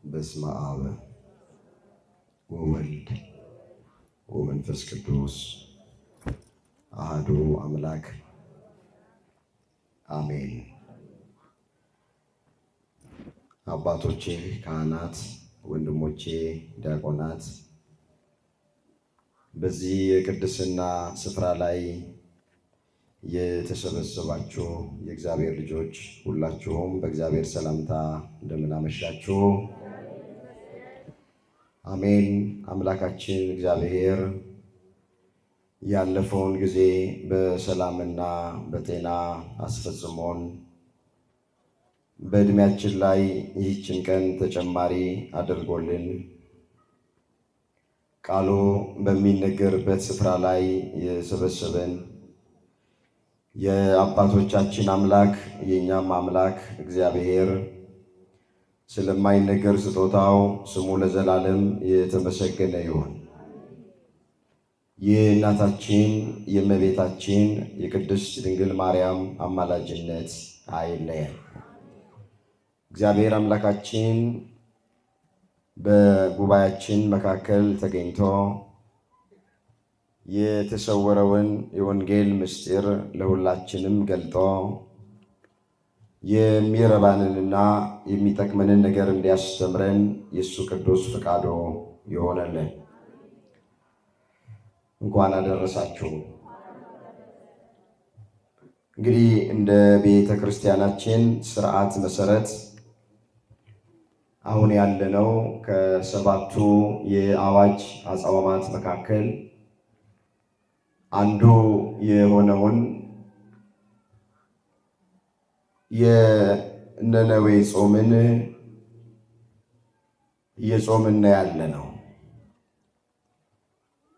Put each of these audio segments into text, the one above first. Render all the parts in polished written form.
በስመ አብ ወወልድ ወመንፈስ ቅዱስ አሐዱ አምላክ አሜን። አባቶቼ ካህናት፣ ወንድሞቼ ዲያቆናት፣ በዚህ የቅድስና ስፍራ ላይ የተሰበሰባችሁ የእግዚአብሔር ልጆች ሁላችሁም በእግዚአብሔር ሰላምታ እንደምን አመሻችሁ። አሜን። አምላካችን እግዚአብሔር ያለፈውን ጊዜ በሰላምና በጤና አስፈጽሞን በእድሜያችን ላይ ይህችን ቀን ተጨማሪ አድርጎልን ቃሉ በሚነገርበት ስፍራ ላይ የሰበሰበን የአባቶቻችን አምላክ የኛም አምላክ እግዚአብሔር ስለማይነገር ስጦታው ስሙ ለዘላለም የተመሰገነ ይሁን። የእናታችን የእመቤታችን የቅድስት ድንግል ማርያም አማላጅነት አይለየን። እግዚአብሔር አምላካችን በጉባኤያችን መካከል ተገኝቶ የተሰወረውን የወንጌል ምስጢር ለሁላችንም ገልጦ የሚረባንንና የሚጠቅመንን ነገር እንዲያስተምረን የእሱ ቅዱስ ፈቃዱ ይሆነልን። እንኳን አደረሳችሁ። እንግዲህ እንደ ቤተ ክርስቲያናችን ስርዓት መሰረት አሁን ያለነው ከሰባቱ የአዋጅ አጽዋማት መካከል አንዱ የሆነውን የነነዌ ጾምን እየጾምን ያለነው።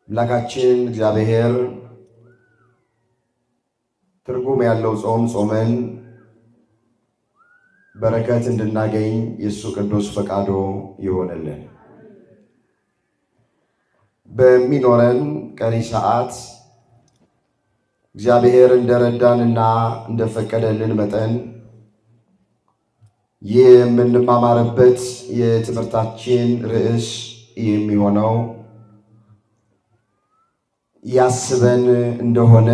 አምላካችን እግዚአብሔር ትርጉም ያለው ጾም ጾመን በረከት እንድናገኝ የእሱ ቅዱስ ፈቃዱ ይሆንልን። በሚኖረን ቀሪ ሰዓት እግዚአብሔር እንደረዳንና እንደፈቀደልን መጠን የምንማማርበት የትምህርታችን ርዕስ የሚሆነው ያስበን እንደሆነ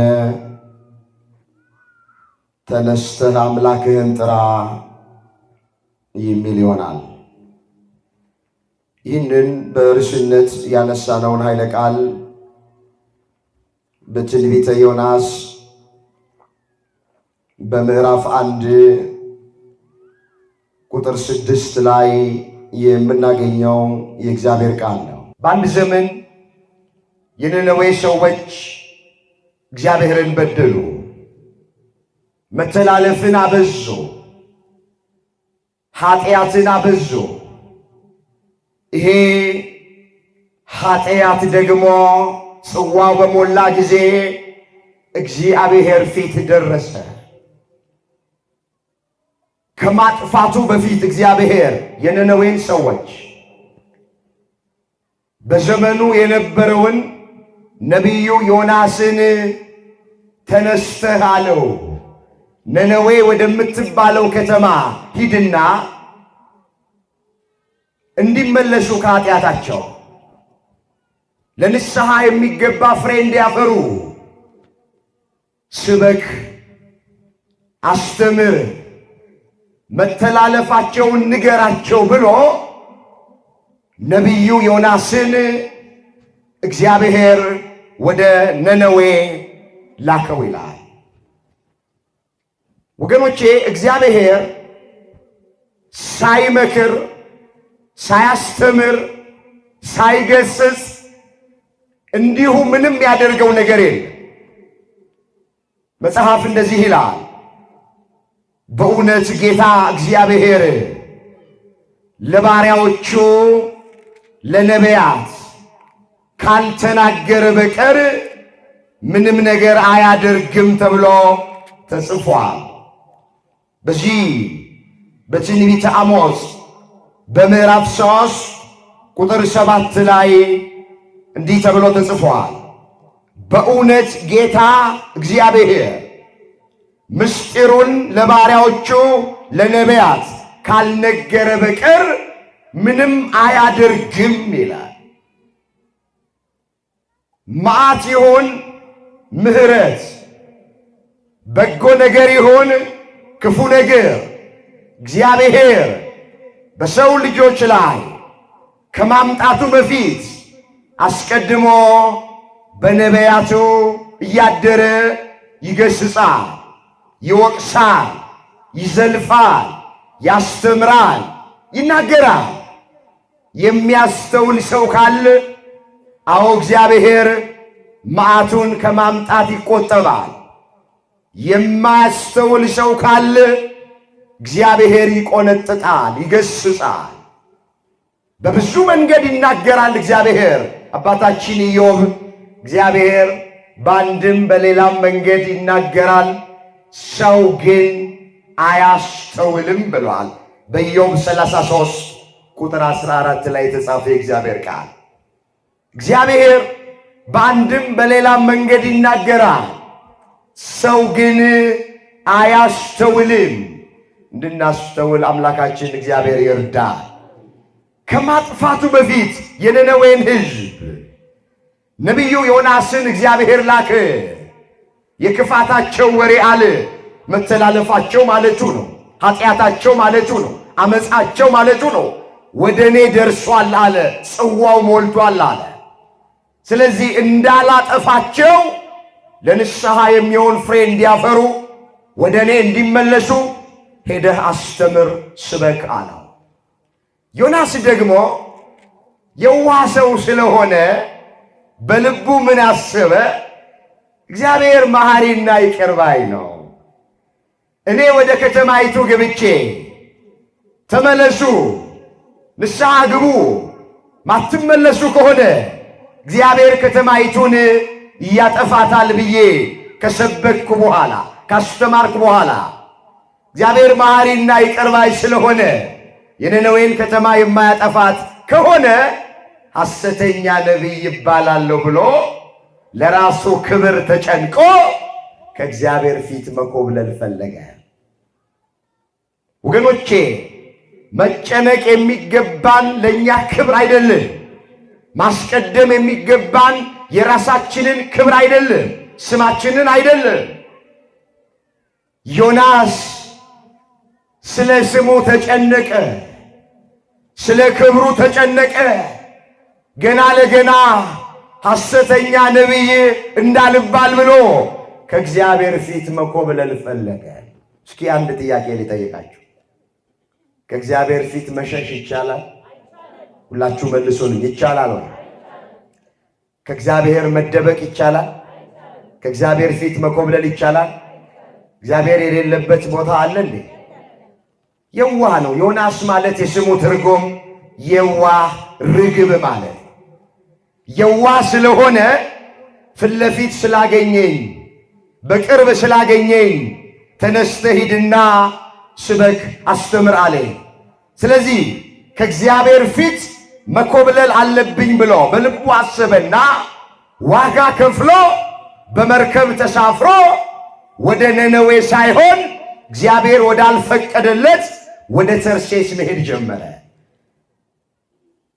ተነስተህ አምላክህን ጥራ የሚል ይሆናል። ይህንን በርዕስነት ያነሳነውን ኃይለ ቃል በትንቢተ ዮናስ በምዕራፍ 1 ቁጥር 6 ላይ የምናገኘው የእግዚአብሔር ቃል ነው። በአንድ ዘመን የነነዌ ሰዎች እግዚአብሔርን በደሉ፣ መተላለፍን አበዙ፣ ኃጢአትን አበዙ። ይሄ ኃጢአት ደግሞ ጽዋው በሞላ ጊዜ እግዚአብሔር ፊት ደረሰ። ከማጥፋቱ በፊት እግዚአብሔር የነነዌን ሰዎች በዘመኑ የነበረውን ነቢዩ ዮናስን ተነስተህ አለው፣ ነነዌ ወደምትባለው ከተማ ሂድና እንዲመለሱ ከኃጢአታቸው ለንስሐ የሚገባ ፍሬ እንዲያፈሩ ስበክ፣ አስተምር፣ መተላለፋቸውን ንገራቸው ብሎ ነቢዩ ዮናስን እግዚአብሔር ወደ ነነዌ ላከው ይላል። ወገኖቼ እግዚአብሔር ሳይመክር፣ ሳያስተምር፣ ሳይገስጽ እንዲሁ ምንም ያደርገው ነገር የለም። መጽሐፍ እንደዚህ ይላል፣ በእውነት ጌታ እግዚአብሔር ለባሪያዎቹ ለነቢያት ካልተናገረ በቀር ምንም ነገር አያደርግም ተብሎ ተጽፏል። በዚህ በትንቢተ አሞጽ በምዕራፍ 3 ቁጥር 7 ላይ እንዲህ ተብሎ ተጽፏል። በእውነት ጌታ እግዚአብሔር ምስጢሩን ለባሪያዎቹ ለነቢያት ካልነገረ በቀር ምንም አያደርግም ይላል። መዓት ይሁን ምሕረት፣ በጎ ነገር ይሁን ክፉ ነገር እግዚአብሔር በሰው ልጆች ላይ ከማምጣቱ በፊት አስቀድሞ በነቢያቱ እያደረ ይገስጻል፣ ይወቅሳል፣ ይዘልፋል፣ ያስተምራል፣ ይናገራል። የሚያስተውል ሰው ካለ አዎ እግዚአብሔር መዓቱን ከማምጣት ይቆጠባል። የማያስተውል ሰው ካለ እግዚአብሔር ይቆነጥጣል፣ ይገስጻል። በብዙ መንገድ ይናገራል እግዚአብሔር። አባታችን ኢዮብ እግዚአብሔር በአንድም በሌላም መንገድ ይናገራል፣ ሰው ግን አያስተውልም ብሏል። በኢዮብ 33 ቁጥር 14 ላይ የተጻፈ የእግዚአብሔር ቃል። እግዚአብሔር በአንድም በሌላም መንገድ ይናገራል፣ ሰው ግን አያስተውልም። እንድናስተውል አምላካችን እግዚአብሔር ይርዳል። ከማጥፋቱ በፊት የነነዌን ሕዝብ ነቢዩ ዮናስን እግዚአብሔር ላከ። የክፋታቸው ወሬ አለ። መተላለፋቸው ማለቱ ነው፣ ኃጢአታቸው ማለቱ ነው፣ አመፃቸው ማለቱ ነው። ወደ እኔ ደርሷል አለ፣ ጽዋው ሞልቷል አለ። ስለዚህ እንዳላጠፋቸው ለንስሐ የሚሆን ፍሬ እንዲያፈሩ ወደ እኔ እንዲመለሱ ሄደህ አስተምር፣ ስበክ አለው። ዮናስ ደግሞ የዋህ ሰው ስለሆነ በልቡ ምን አሰበ? እግዚአብሔር መሐሪና ይቅር ባይ ነው። እኔ ወደ ከተማይቱ ገብቼ ተመለሱ፣ ንስሐ ግቡ፣ ማትመለሱ ከሆነ እግዚአብሔር ከተማይቱን እያጠፋታል ብዬ ከሰበክኩ በኋላ ካስተማርኩ በኋላ እግዚአብሔር መሐሪና ይቅር ባይ ስለሆነ የነነዌን ከተማ የማያጠፋት ከሆነ ሐሰተኛ ነቢይ ይባላለሁ ብሎ ለራሱ ክብር ተጨንቆ ከእግዚአብሔር ፊት መኮብለል ፈለገ። ወገኖቼ መጨነቅ የሚገባን ለእኛ ክብር አይደለም። ማስቀደም የሚገባን የራሳችንን ክብር አይደለም፣ ስማችንን አይደለም። ዮናስ ስለ ስሙ ተጨነቀ፣ ስለ ክብሩ ተጨነቀ። ገና ለገና ሐሰተኛ ነቢይ እንዳልባል ብሎ ከእግዚአብሔር ፊት መኮብለል ፈለገ። እስኪ አንድ ጥያቄ ልጠይቃችሁ። ከእግዚአብሔር ፊት መሸሽ ይቻላል? ሁላችሁ መልሱልኝ። ይቻላል ወይ? ከእግዚአብሔር መደበቅ ይቻላል? ከእግዚአብሔር ፊት መኮብለል ይቻላል? እግዚአብሔር የሌለበት ቦታ አለ እንዴ? የዋህ ነው። ዮናስ ማለት የስሙ ትርጉም የዋህ ርግብ ማለት። የዋህ ስለሆነ ፊት ለፊት ስላገኘኝ፣ በቅርብ ስላገኘኝ ተነስተህ ሂድና ስበክ አስተምር አለኝ። ስለዚህ ከእግዚአብሔር ፊት መኮብለል አለብኝ ብሎ በልቡ አሰበና ዋጋ ከፍሎ በመርከብ ተሳፍሮ ወደ ነነዌ ሳይሆን እግዚአብሔር ወዳልፈቀደለት ወደ ተርሴስ መሄድ ጀመረ።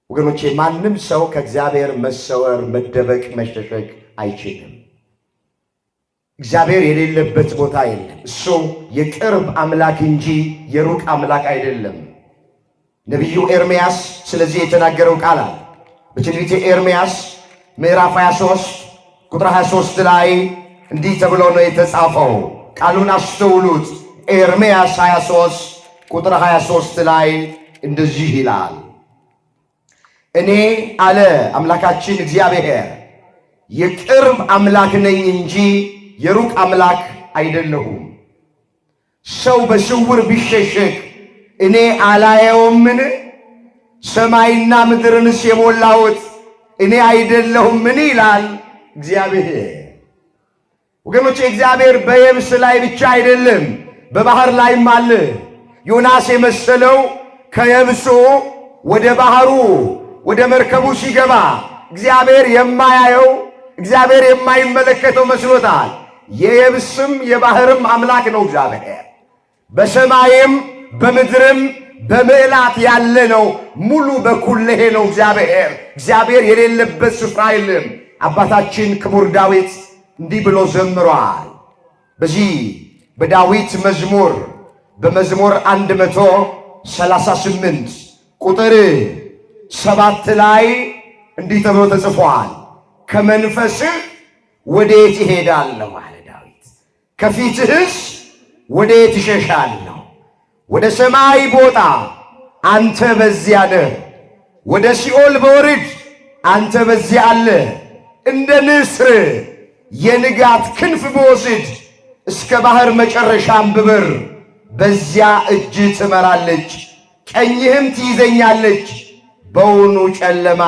ወገኖቼ ማንም ሰው ከእግዚአብሔር መሰወር፣ መደበቅ፣ መሸሸግ አይችልም። እግዚአብሔር የሌለበት ቦታ የለም። እሱ የቅርብ አምላክ እንጂ የሩቅ አምላክ አይደለም። ነቢዩ ኤርምያስ ስለዚህ የተናገረው ቃል አለ። በትንቢተ ኤርምያስ ምዕራፍ 23 ቁጥር 23 ላይ እንዲህ ተብሎ ነው የተጻፈው። ቃሉን አስተውሉት። ኤርምያስ 23 ቁጥር 23 ላይ እንደዚህ ይላል፣ እኔ አለ አምላካችን እግዚአብሔር የቅርብ አምላክ ነኝ እንጂ የሩቅ አምላክ አይደለሁም። ሰው በስውር ቢሸሸግ እኔ አላየውምን? ሰማይና ምድርንስ የሞላሁት እኔ አይደለሁምን? ይላል እግዚአብሔር። ወገኖቼ እግዚአብሔር በየብስ ላይ ብቻ አይደለም፣ በባህር ላይም አለ። ዮናስ የመሰለው ከየብሱ ወደ ባህሩ ወደ መርከቡ ሲገባ እግዚአብሔር የማያየው እግዚአብሔር የማይመለከተው መስሎታል። የየብስም የባህርም አምላክ ነው እግዚአብሔር። በሰማይም በምድርም በምዕላት ያለ ነው። ሙሉ በኩለሄ ነው እግዚአብሔር የሌለበት ስፍራ የለም። አባታችን ክቡር ዳዊት እንዲህ ብሎ ዘምሯል። በዚህ በዳዊት መዝሙር በመዝሙር 138 ቁጥር 7 ላይ እንዲህ ተብሎ ተጽፏል። ከመንፈስህ ወዴት እሄዳለሁ አለ ዳዊት፣ ከፊትህስ ወዴት እሸሻለሁ? ወደ ሰማይ ቦጣ አንተ በዚያ ነህ፣ ወደ ሲኦል በወርድ አንተ በዚያ አለ። እንደ ንስር የንጋት ክንፍ በወስድ እስከ ባህር መጨረሻም ብበር በዚያ እጅ ትመራለች፣ ቀኝህም ትይዘኛለች። በውኑ ጨለማ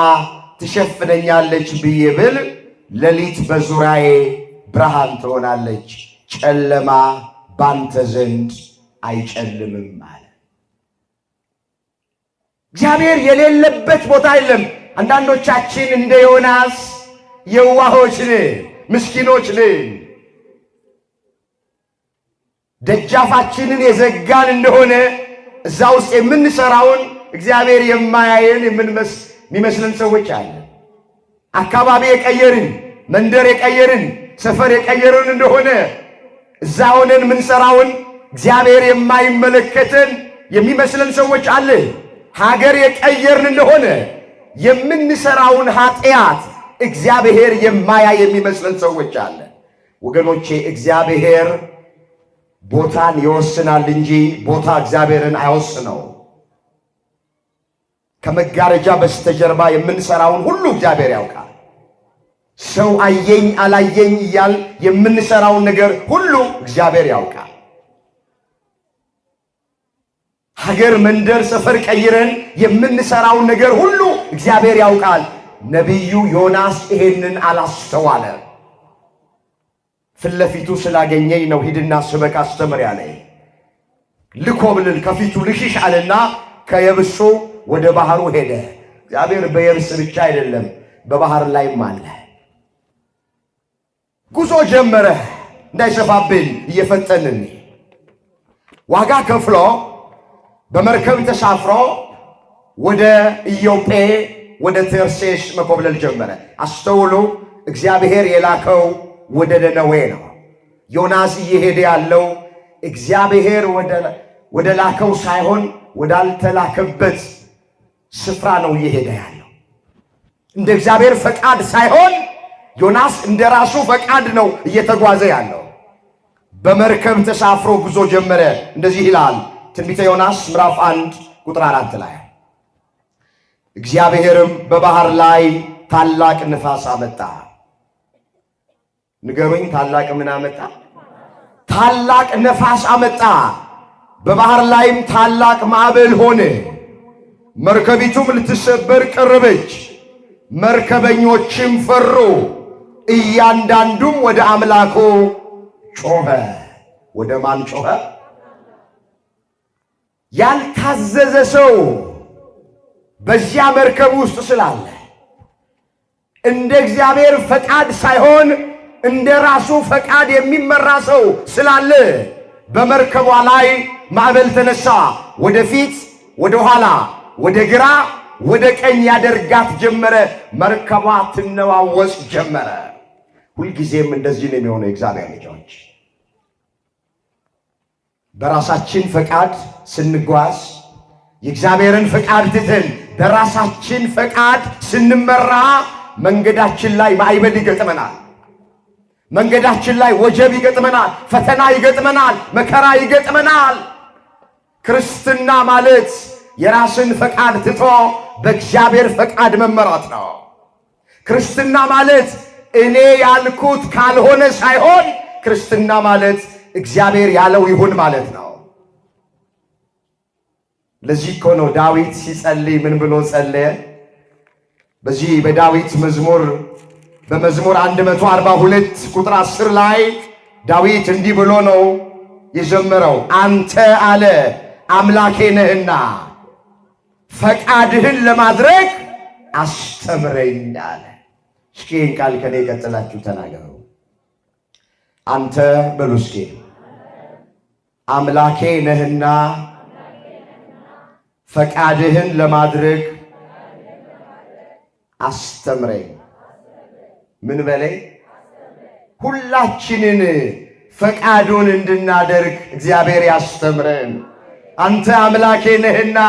ትሸፍነኛለች ብዬ ብል ሌሊት በዙሪያዬ ብርሃን ትሆናለች። ጨለማ ባንተ ዘንድ አይጨልምም አለ። እግዚአብሔር የሌለበት ቦታ የለም። አንዳንዶቻችን እንደ ዮናስ የዋሆች ነን፣ ምስኪኖች ነን። ደጃፋችንን የዘጋን እንደሆነ እዛ ውስጥ የምንሰራውን እግዚአብሔር የማያየን የሚመስለን ሰዎች አለ። አካባቢ የቀየርን፣ መንደር የቀየርን፣ ሰፈር የቀየርን እንደሆነ እዛ ሆነን የምንሰራውን እግዚአብሔር የማይመለከተን የሚመስለን ሰዎች አለ። ሀገር የቀየርን እንደሆነ የምንሰራውን ኃጢአት እግዚአብሔር የማያይ የሚመስለን ሰዎች አለ። ወገኖቼ እግዚአብሔር ቦታን ይወስናል እንጂ ቦታ እግዚአብሔርን አይወስነው። ከመጋረጃ በስተጀርባ የምንሰራውን ሁሉ እግዚአብሔር ያውቃል። ሰው አየኝ አላየኝ እያል የምንሰራውን ነገር ሁሉ እግዚአብሔር ያውቃል። ሀገር፣ መንደር፣ ሰፈር ቀይረን የምንሰራውን ነገር ሁሉ እግዚአብሔር ያውቃል። ነቢዩ ዮናስ ይሄንን አላስተዋለ። ፊት ለፊቱ ስላገኘኝ ነው ሂድና ስበክ አስተምር ያለኝ። ልኮብልል ከፊቱ ልሽሽ አለና ከየብሱ ወደ ባህሩ ሄደ። እግዚአብሔር በየብስ ብቻ አይደለም በባህር ላይም አለ። ጉዞ ጀመረ። እንዳይሰፋብን እየፈጠንን ዋጋ ከፍሎ በመርከብ ተሳፍሮ ወደ ኢዮጴ ወደ ተርሴስ መኮብለል ጀመረ። አስተውሉ፣ እግዚአብሔር የላከው ወደ ነነዌ ነው። ዮናስ እየሄደ ያለው እግዚአብሔር ወደ ላከው ሳይሆን ወዳልተላከበት ስፍራ ነው እየሄደ ያለው። እንደ እግዚአብሔር ፈቃድ ሳይሆን ዮናስ እንደ ራሱ ፈቃድ ነው እየተጓዘ ያለው። በመርከብ ተሳፍሮ ጉዞ ጀመረ። እንደዚህ ይላል ትንቢተ ዮናስ ምዕራፍ 1 ቁጥር 4 ላይ እግዚአብሔርም በባህር ላይ ታላቅ ንፋስ አመጣ። ንገሩኝ፣ ታላቅ ምን አመጣ? ታላቅ ነፋስ አመጣ። በባህር ላይም ታላቅ ማዕበል ሆነ። መርከቢቱም ልትሰበር ቀረበች። መርከበኞችም ፈሩ፣ እያንዳንዱም ወደ አምላኩ ጮኸ። ወደ ማን ጮኸ? ያልታዘዘ ሰው በዚያ መርከብ ውስጥ ስላለ እንደ እግዚአብሔር ፈቃድ ሳይሆን እንደ ራሱ ፈቃድ የሚመራ ሰው ስላለ በመርከቧ ላይ ማዕበል ተነሳ። ወደፊት፣ ወደ ኋላ፣ ወደ ግራ፣ ወደ ቀኝ ያደርጋት ጀመረ። መርከቧ ትነዋወጽ ጀመረ። ሁልጊዜም እንደዚህ ነው የሚሆነው። የእግዚአብሔር ልጆች በራሳችን ፈቃድ ስንጓዝ፣ የእግዚአብሔርን ፈቃድ ትተን በራሳችን ፈቃድ ስንመራ መንገዳችን ላይ ማዕበል ይገጥመናል። መንገዳችን ላይ ወጀብ ይገጥመናል፣ ፈተና ይገጥመናል፣ መከራ ይገጥመናል። ክርስትና ማለት የራስን ፈቃድ ትቶ በእግዚአብሔር ፈቃድ መመራት ነው። ክርስትና ማለት እኔ ያልኩት ካልሆነ ሳይሆን ክርስትና ማለት እግዚአብሔር ያለው ይሁን ማለት ነው። ለዚህ እኮ ነው ዳዊት ሲጸልይ ምን ብሎ ጸለየ? በዚህ በዳዊት መዝሙር በመዝሙር 142 ቁጥር 10 ላይ ዳዊት እንዲህ ብሎ ነው የዘመረው። አንተ አለ አምላኬ ነህና ፈቃድህን ለማድረግ አስተምረኝ አለ። እስኪ ይህን ቃል ከኔ ቀጥላችሁ ተናገሩ። አንተ በሉ እስኪ አምላኬ ነህና ፈቃድህን ለማድረግ አስተምረኝ። ምን በለኝ? ሁላችንን ፈቃዱን እንድናደርግ እግዚአብሔር ያስተምረን። አንተ አምላኬ ነህና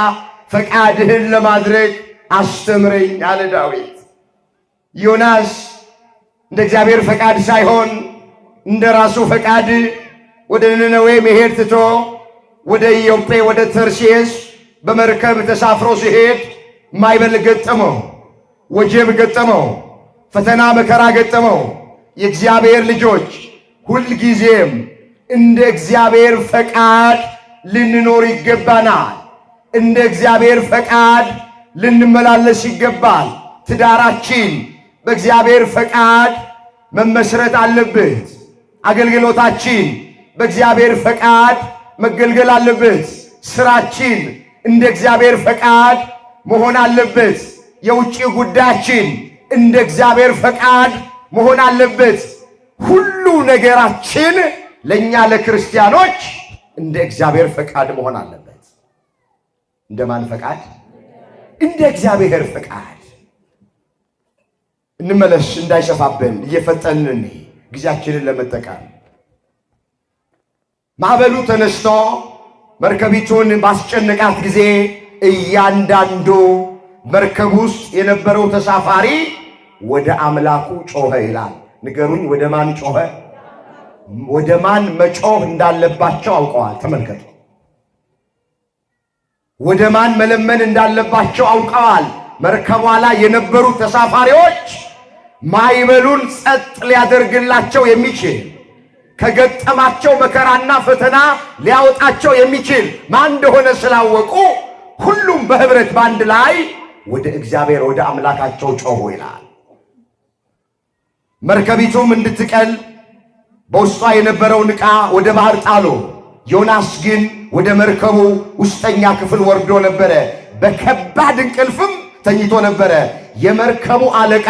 ፈቃድህን ለማድረግ አስተምረኝ አለ ዳዊት። ዮናስ እንደ እግዚአብሔር ፈቃድ ሳይሆን እንደ ራሱ ፈቃድ ወደ ነነዌ መሄድ ትቶ ወደ ኢዮጴ ወደ ተርሴስ በመርከብ ተሳፍሮ ሲሄድ ማዕበል ገጠመው፣ ወጀብ ገጠመው፣ ፈተና መከራ ገጠመው። የእግዚአብሔር ልጆች ሁልጊዜም እንደ እግዚአብሔር ፈቃድ ልንኖር ይገባናል። እንደ እግዚአብሔር ፈቃድ ልንመላለስ ይገባል። ትዳራችን በእግዚአብሔር ፈቃድ መመስረት አለበት። አገልግሎታችን በእግዚአብሔር ፈቃድ መገልገል አለበት። ስራችን እንደ እግዚአብሔር ፈቃድ መሆን አለበት። የውጭ ጉዳያችን እንደ እግዚአብሔር ፈቃድ መሆን አለበት። ሁሉ ነገራችን ለኛ ለክርስቲያኖች እንደ እግዚአብሔር ፈቃድ መሆን አለበት። እንደማን ፈቃድ? እንደ እግዚአብሔር ፈቃድ። እንመለስ፣ እንዳይሰፋብን እየፈጠንን ጊዜያችንን ለመጠቀም። ማዕበሉ ተነስቶ መርከቢቱን ባስጨነቃት ጊዜ እያንዳንዱ መርከብ ውስጥ የነበረው ተሳፋሪ ወደ አምላኩ ጮኸ ይላል። ንገሩኝ፣ ወደ ማን ጮኸ? ወደ ማን መጮህ እንዳለባቸው አውቀዋል። ተመልከቱ። ወደ ማን መለመን እንዳለባቸው አውቀዋል። መርከቧ ላይ የነበሩ ተሳፋሪዎች ማዕበሉን ጸጥ ሊያደርግላቸው የሚችል ከገጠማቸው መከራና ፈተና ሊያወጣቸው የሚችል ማን እንደሆነ ስላወቁ ሁሉም በህብረት ባንድ ላይ ወደ እግዚአብሔር ወደ አምላካቸው ጮሁ ይላል። መርከቢቱም እንድትቀል በውስጧ የነበረውን ዕቃ ወደ ባህር ጣሉ። ዮናስ ግን ወደ መርከቡ ውስጠኛ ክፍል ወርዶ ነበረ፣ በከባድ እንቅልፍም ተኝቶ ነበረ። የመርከቡ አለቃ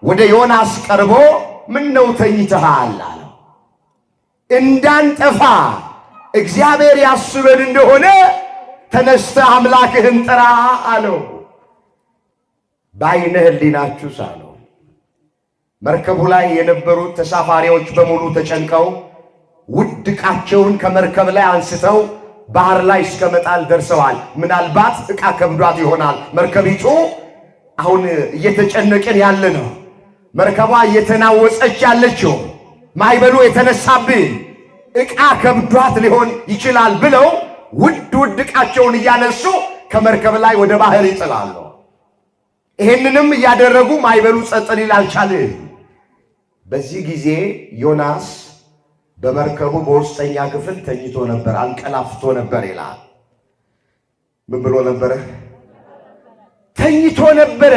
ወደ ዮናስ ቀርቦ ምን ነው ተኝተሃል አለው። እንዳንጠፋ እግዚአብሔር ያስበን እንደሆነ ተነስተህ አምላክህን ጥራ አለው። በዓይነ ሕሊናችሁ ሳለው። መርከቡ ላይ የነበሩት ተሳፋሪዎች በሙሉ ተጨንቀው ውድ ዕቃቸውን ከመርከብ ላይ አንስተው ባህር ላይ እስከ መጣል ደርሰዋል። ምናልባት ዕቃ ከብዷት ይሆናል። መርከቢቱ አሁን እየተጨነቅን ያለ ነው። መርከቧ እየተናወጸች ያለችው ማዕበሉ የተነሳብን ዕቃ ከብዷት ሊሆን ይችላል ብለው ውድ ዕቃቸውን እያነሱ ከመርከብ ላይ ወደ ባህር ይጥላሉ። ይሄንንም እያደረጉ ማዕበሉ ጸጥ ሊል አልቻለም። በዚህ ጊዜ ዮናስ በመርከቡ በውስጠኛ ክፍል ተኝቶ ነበር፣ አንቀላፍቶ ነበር ይላል። ምን ብሎ ነበረ? ተኝቶ ነበረ።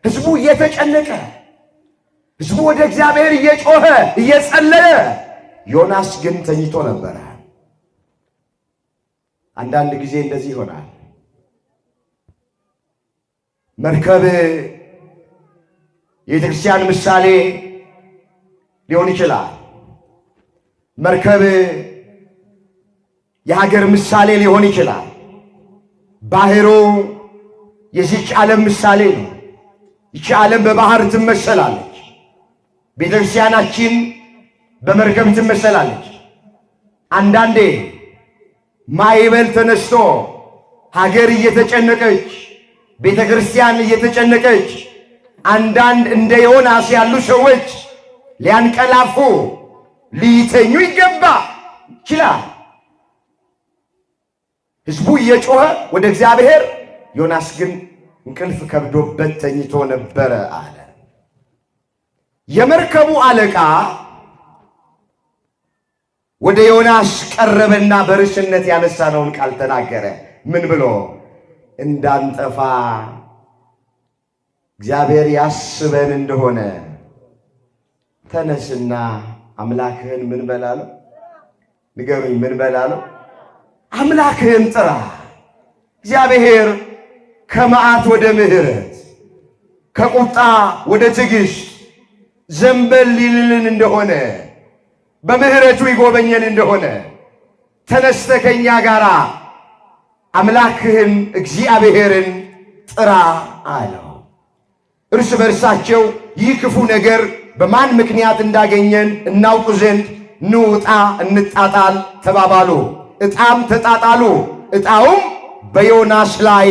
ሕዝቡ እየተጨነቀ፣ ሕዝቡ ወደ እግዚአብሔር እየጮኸ እየጸለየ፣ ዮናስ ግን ተኝቶ ነበረ። አንዳንድ ጊዜ እንደዚህ ይሆናል። መርከብ የቤተክርስቲያን ምሳሌ ሊሆን ይችላል። መርከብ የሀገር ምሳሌ ሊሆን ይችላል። ባህሩ የዚች ዓለም ምሳሌ ነው። ይቺ ዓለም በባህር ትመሰላለች። ቤተክርስቲያናችን በመርከብ ትመሰላለች። አንዳንዴ ማዕበል ተነስቶ ሀገር እየተጨነቀች፣ ቤተክርስቲያን እየተጨነቀች፣ አንዳንድ እንደ ዮናስ ያሉ ሰዎች ሊያንቀላፉ ሊተኙ ይችላል። ሕዝቡ እየጮኸ ወደ እግዚአብሔር፣ ዮናስ ግን እንቅልፍ ከብዶበት ተኝቶ ነበረ አለ። የመርከቡ አለቃ ወደ ዮናስ ቀረበና በርዕስነት ያነሳነውን ቃል ተናገረ። ምን ብሎ? እንዳንጠፋ እግዚአብሔር ያስበን እንደሆነ ተነስና አምላክህን ምን በላለው? ንገሩኝ፣ ምን በላለው? አምላክህን ጥራ። እግዚአብሔር ከመዓት ወደ ምሕረት፣ ከቁጣ ወደ ትዕግስት ዘንበል ሊልልን እንደሆነ፣ በምሕረቱ ይጎበኘን እንደሆነ ተነስተ ከኛ ጋር አምላክህን እግዚአብሔርን ጥራ አለው። እርስ በርሳቸው ይህ ክፉ ነገር በማን ምክንያት እንዳገኘን እናውቅ ዘንድ ኑ ዕጣ እንጣጣል ተባባሉ። ዕጣም ተጣጣሉ። ዕጣውም በዮናስ ላይ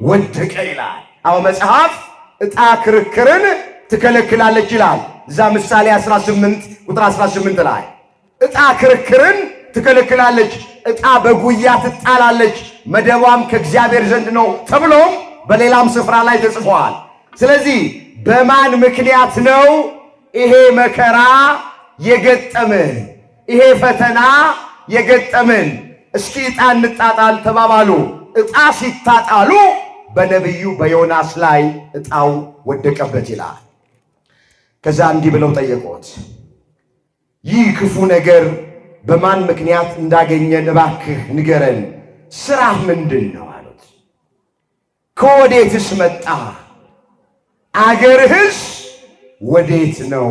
ወደቀ ይላል። አሁን መጽሐፍ ዕጣ ክርክርን ትከለክላለች ይላል። እዛ ምሳሌ 18 ቁጥር 18 ላይ ዕጣ ክርክርን ትከለክላለች፣ ዕጣ በጉያ ትጣላለች፣ መደቧም ከእግዚአብሔር ዘንድ ነው ተብሎም በሌላም ስፍራ ላይ ተጽፏል። ስለዚህ በማን ምክንያት ነው ይሄ መከራ የገጠምን? ይሄ ፈተና የገጠምን? እስኪ ዕጣ እንጣጣል ተባባሉ። ዕጣ ሲታጣሉ በነቢዩ በዮናስ ላይ ዕጣው ወደቀበት ይላል። ከዛ እንዲህ ብለው ጠየቁት፣ ይህ ክፉ ነገር በማን ምክንያት እንዳገኘን እባክህ ንገረን፣ ሥራህ ምንድን ነው አሉት። ከወዴትስ መጣ? አገርህስ ወዴት ነው?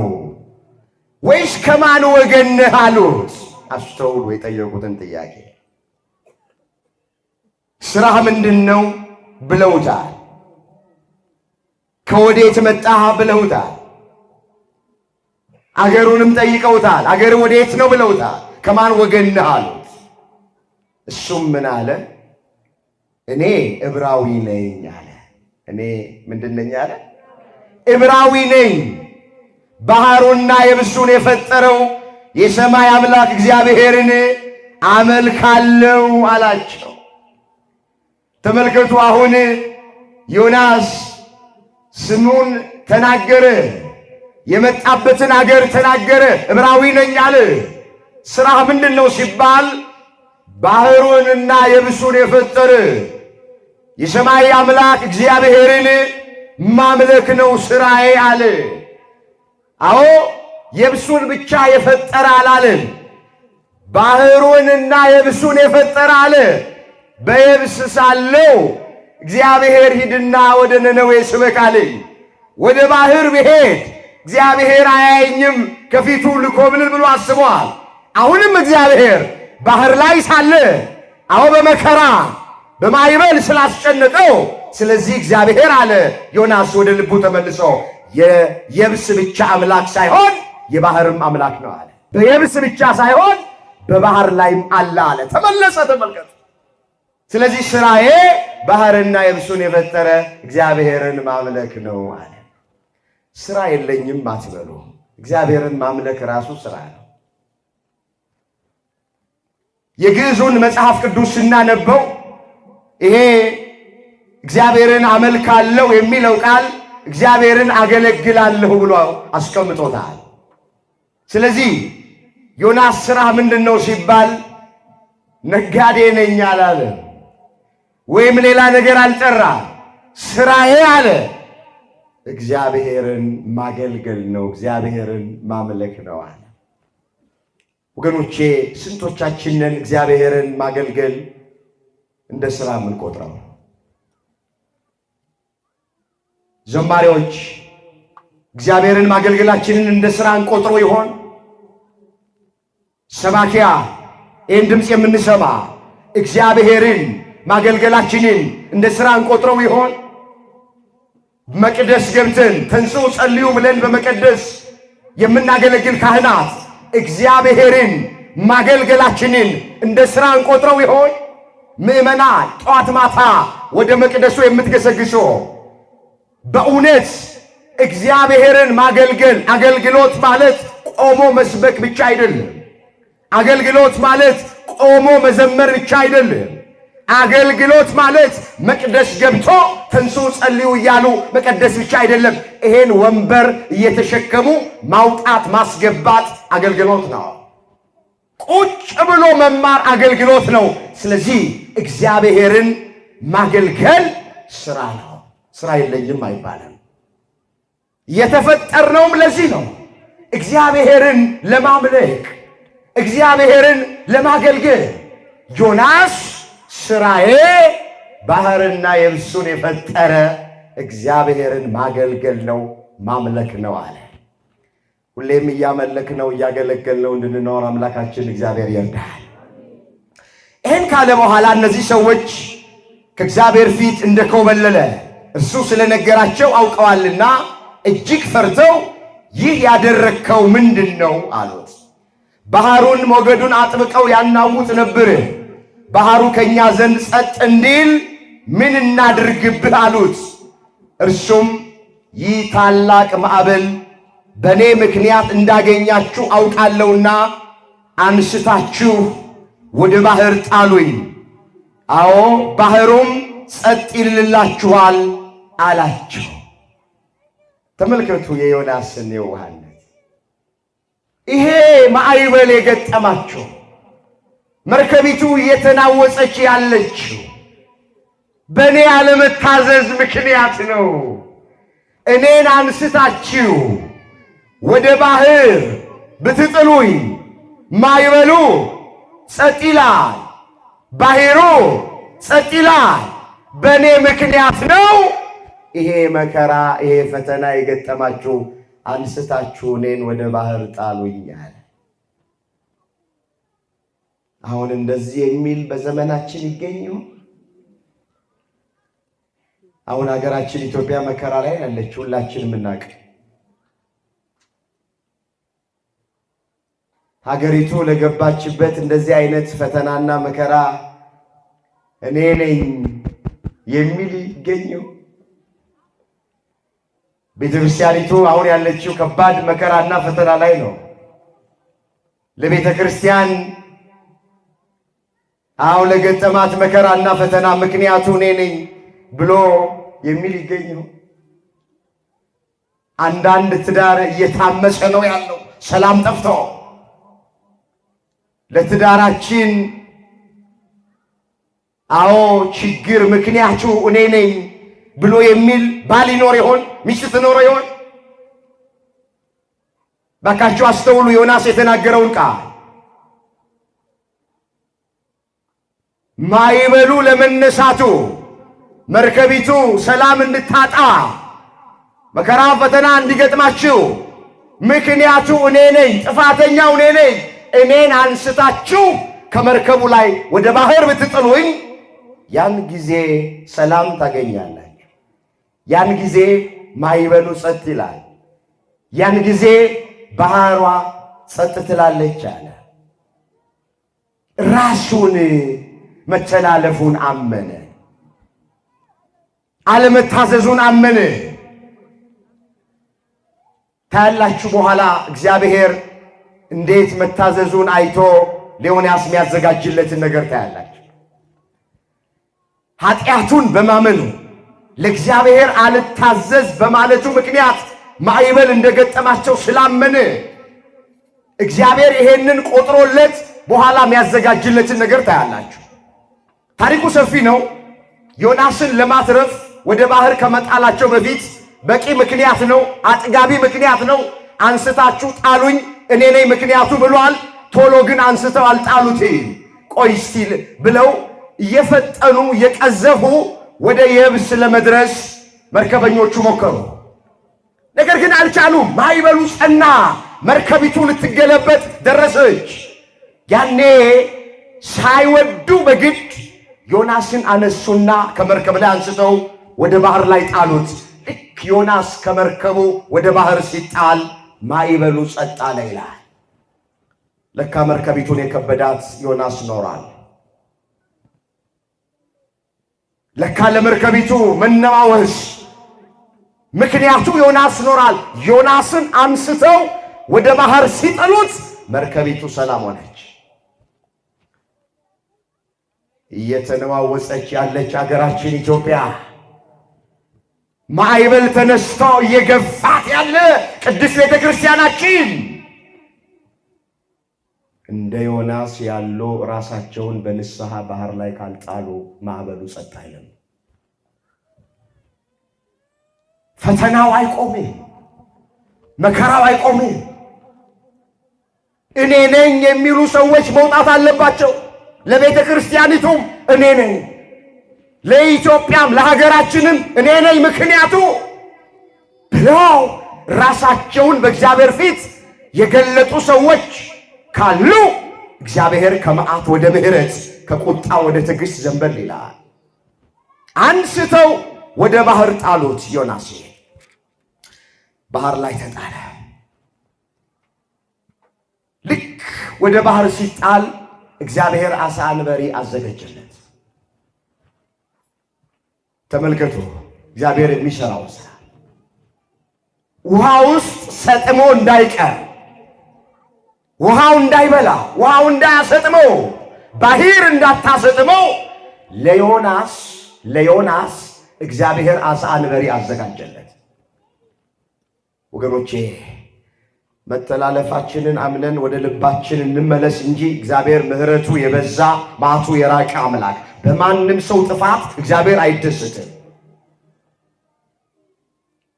ወይስ ከማን ወገን ነህ አሉት። አስተውሉ የጠየቁትን ጥያቄ። ሥራህ ምንድን ነው ብለውታል። ከወዴት መጣህ ብለውታል። አገሩንም ጠይቀውታል። አገር ወዴት ነው ብለውታል። ከማን ወገን ነህ አሉት። እሱም ምን አለ? እኔ ዕብራዊ ነኝ አለ። እኔ ምንድን ነኝ አለ? ዕብራዊ ነኝ። ባህሩና የብሱን የፈጠረው የሰማይ አምላክ እግዚአብሔርን አመልካለሁ አላቸው። ተመልከቱ፣ አሁን ዮናስ ስሙን ተናገረ፣ የመጣበትን አገር ተናገረ። ዕብራዊ ነኝ አለ። ሥራህ ምንድን ነው ሲባል ባህሩንና የብሱን የፈጠረ የሰማይ አምላክ እግዚአብሔርን ማምለክ ነው ሥራዬ አለ። አዎ የብሱን ብቻ የፈጠረ አላለም፣ ባህሩንና የብሱን የፈጠረ አለ። በየብስ ሳለው እግዚአብሔር ሂድና ወደ ነነዌ ስበክ አለኝ። ወደ ባህር ብሄድ እግዚአብሔር አያየኝም ከፊቱ ልኮብልል ብሎ አስቧል። አሁንም እግዚአብሔር ባህር ላይ ሳለ አዎ በመከራ በማይበል ስላስጨነቀው፣ ስለዚህ እግዚአብሔር አለ ዮናስ ወደ ልቡ ተመልሶ የየብስ ብቻ አምላክ ሳይሆን የባህርም አምላክ ነው አለ። በየብስ ብቻ ሳይሆን በባህር ላይም አለ አለ። ተመለሰ። ተመልከቱ። ስለዚህ ሥራዬ ባህርና የብሱን የፈጠረ እግዚአብሔርን ማምለክ ነው አለ። ሥራ የለኝም አትበሉ። እግዚአብሔርን ማምለክ ራሱ ሥራ ነው። የግዕዙን መጽሐፍ ቅዱስ ስናነበው ይሄ እግዚአብሔርን አመልካለሁ የሚለው ቃል እግዚአብሔርን አገለግላለሁ ብሎ አስቀምጦታል። ስለዚህ ዮናስ ሥራህ ምንድን ነው ሲባል ነጋዴ ነኝ አላለ፣ ወይም ሌላ ነገር አልጠራ። ሥራዬ አለ እግዚአብሔርን ማገልገል ነው፣ እግዚአብሔርን ማምለክ ነው አለ። ወገኖቼ ስንቶቻችንን እግዚአብሔርን ማገልገል እንደ ሥራ የምንቆጥረው? ዘማሪዎች እግዚአብሔርን ማገልገላችንን እንደ ሥራ እንቆጥሮ ይሆን? ሰባኪያ ይህን ድምፅ የምንሰማ እግዚአብሔርን ማገልገላችንን እንደ ሥራ እንቆጥረው ይሆን? መቅደስ ገብተን ተንሥኡ ጸልዩ ብለን በመቀደስ የምናገለግል ካህናት እግዚአብሔርን ማገልገላችንን እንደ ሥራ እንቆጥረው ይሆን? ምእመናን ጠዋት ማታ ወደ መቅደሱ የምትገሰግሱ በእውነት እግዚአብሔርን ማገልገል አገልግሎት ማለት ቆሞ መስበክ ብቻ አይደለም። አገልግሎት ማለት ቆሞ መዘመር ብቻ አይደለም። አገልግሎት ማለት መቅደስ ገብቶ ተንሥኡ ጸልዩ እያሉ መቀደስ ብቻ አይደለም። ይሄን ወንበር እየተሸከሙ ማውጣት ማስገባት አገልግሎት ነው። ቁጭ ብሎ መማር አገልግሎት ነው። ስለዚህ እግዚአብሔርን ማገልገል ሥራ ነው። ሥራ የለኝም አይባልም። የተፈጠርነውም ለዚህ ነው፣ እግዚአብሔርን ለማምለክ እግዚአብሔርን ለማገልገል። ዮናስ ሥራዬ ባህርና የብሱን የፈጠረ እግዚአብሔርን ማገልገል ነው ማምለክ ነው አለ። ሁሌም እያመለክ ነው እያገለገል ነው እንድንኖር አምላካችን እግዚአብሔር ይርዳል። ይህን ካለ በኋላ እነዚህ ሰዎች ከእግዚአብሔር ፊት እንደኮበለለ እርሱ ስለነገራቸው አውቀዋልና እጅግ ፈርተው ይህ ያደረግከው ምንድን ነው አሉት። ባህሩን ሞገዱን አጥብቀው ያናውጥ ነበር። ባህሩ ከኛ ዘንድ ጸጥ እንዲል ምን እናድርግብህ አሉት። እርሱም ይህ ታላቅ ማዕበል በእኔ ምክንያት እንዳገኛችሁ አውቃለሁና አንስታችሁ ወደ ባህር ጣሉኝ፣ አዎ ባህሩም ጸጥ ይልላችኋል አላቸው። ተመልከቱ የዮናስን የዋህነት። ይሄ ማዕበል የገጠማቸው መርከቢቱ እየተናወጸች ያለችው በእኔ ያለመታዘዝ ምክንያት ነው። እኔን አንስታችሁ ወደ ባህር ብትጥሉኝ ማዕበሉ ጸጥ ይላል፣ ባህሩ ጸጥ ይላል። በእኔ ምክንያት ነው ይሄ መከራ ይሄ ፈተና የገጠማችሁ። አንስታችሁ እኔን ወደ ባህር ጣሉኝ አለ። አሁን እንደዚህ የሚል በዘመናችን ይገኙ? አሁን ሀገራችን ኢትዮጵያ መከራ ላይ ያለች ሁላችን የምናውቅ። ሀገሪቱ ለገባችበት እንደዚህ አይነት ፈተናና መከራ እኔ ነኝ የሚል ይገኙ? ቤተክርስቲያኒቱ አሁን ያለችው ከባድ መከራና ፈተና ላይ ነው። ለቤተ ክርስቲያን አሁን ለገጠማት መከራና ፈተና ምክንያቱ እኔ ነኝ ብሎ የሚል ይገኘው? አንዳንድ ትዳር እየታመሰ ነው ያለው፣ ሰላም ጠፍቶ። ለትዳራችን አዎ ችግር ምክንያቱ እኔ ነኝ ብሎ የሚል ባል ይኖር ይሆን? ሚስት ትኖር ይሆን? ባካችሁ አስተውሉ ዮናስ የተናገረውን ቃል። ማዕበሉ ለመነሳቱ መርከቢቱ ሰላም እንድታጣ መከራ ፈተና እንዲገጥማችሁ ምክንያቱ እኔ ነኝ፣ ጥፋተኛው እኔ ነኝ። እኔን አንስታችሁ ከመርከቡ ላይ ወደ ባህር ብትጥሉኝ ያን ጊዜ ሰላም ታገኛላችሁ። ያን ጊዜ ማዕበሉ ጸጥ ይላል። ያን ጊዜ ባህሯ ጸጥ ትላለች አለ። ራሱን መተላለፉን አመነ፣ አለመታዘዙን አመነ። ታያላችሁ በኋላ እግዚአብሔር እንዴት መታዘዙን አይቶ ለዮናስ የሚያዘጋጅለትን ነገር ታያላችሁ። ኃጢአቱን በማመኑ ለእግዚአብሔር አልታዘዝ በማለቱ ምክንያት ማዕበል እንደገጠማቸው ስላመነ እግዚአብሔር ይሄንን ቆጥሮለት በኋላ የሚያዘጋጅለትን ነገር ታያላችሁ። ታሪኩ ሰፊ ነው። ዮናስን ለማትረፍ ወደ ባህር ከመጣላቸው በፊት በቂ ምክንያት ነው፣ አጥጋቢ ምክንያት ነው። አንስታችሁ ጣሉኝ እኔ ነኝ ምክንያቱ ብሏል። ቶሎ ግን አንስተው አልጣሉት። ቆይ ሲል ብለው እየፈጠኑ እየቀዘፉ ወደ የብስ ለመድረስ መርከበኞቹ ሞከሩ። ነገር ግን አልቻሉም። ማዕበሉ ጸና። መርከቢቱ ልትገለበጥ ደረሰች። ያኔ ሳይወዱ በግድ ዮናስን አነሱና ከመርከብ ላይ አንስተው ወደ ባህር ላይ ጣሉት። ልክ ዮናስ ከመርከቡ ወደ ባህር ሲጣል ማዕበሉ ጸጥ አለ ይላል። ለካ መርከቢቱን የከበዳት ዮናስ ኖሯል። ለካ ለመርከቢቱ መነዋወስ ምክንያቱ ዮናስ ኖሯል። ዮናስን አንስተው ወደ ባህር ሲጥሉት መርከቢቱ ሰላም ሆነች። እየተነዋወጸች ያለች አገራችን ኢትዮጵያ ማዕበል ተነስቶ እየገፋት ያለ ቅዱስ ቤተ ክርስቲያናችን እንደ ዮናስ ያሉ ራሳቸውን በንስሐ ባህር ላይ ካልጣሉ ማዕበሉ ጸጥ አይልም። ፈተናው አይቆምም፣ መከራው አይቆምም። እኔ ነኝ የሚሉ ሰዎች መውጣት አለባቸው። ለቤተ ክርስቲያኒቱም እኔ ነኝ፣ ለኢትዮጵያም ለሀገራችንም እኔ ነኝ ምክንያቱ ብለው ራሳቸውን በእግዚአብሔር ፊት የገለጡ ሰዎች ካሉ እግዚአብሔር ከመዓት ወደ ምሕረት ከቁጣ ወደ ትዕግስት ዘንበል ይላል። አንስተው ወደ ባህር ጣሉት። ዮናስ ባህር ላይ ተጣለ። ልክ ወደ ባህር ሲጣል እግዚአብሔር ዓሣ አንበሪ አዘጋጀለት። ተመልከቱ እግዚአብሔር የሚሰራው ስራ። ውሃ ውስጥ ሰጥሞ እንዳይቀር፣ ውሃው እንዳይበላ፣ ውሃው እንዳያሰጥመው፣ ባህር እንዳታሰጥመው ለዮናስ እግዚአብሔር ዓሣ አንበሪ አዘጋጀለት። ወገኖቼ መተላለፋችንን አምነን ወደ ልባችን እንመለስ እንጂ እግዚአብሔር ምሕረቱ የበዛ መዓቱ የራቀ አምላክ። በማንም ሰው ጥፋት እግዚአብሔር አይደሰትም።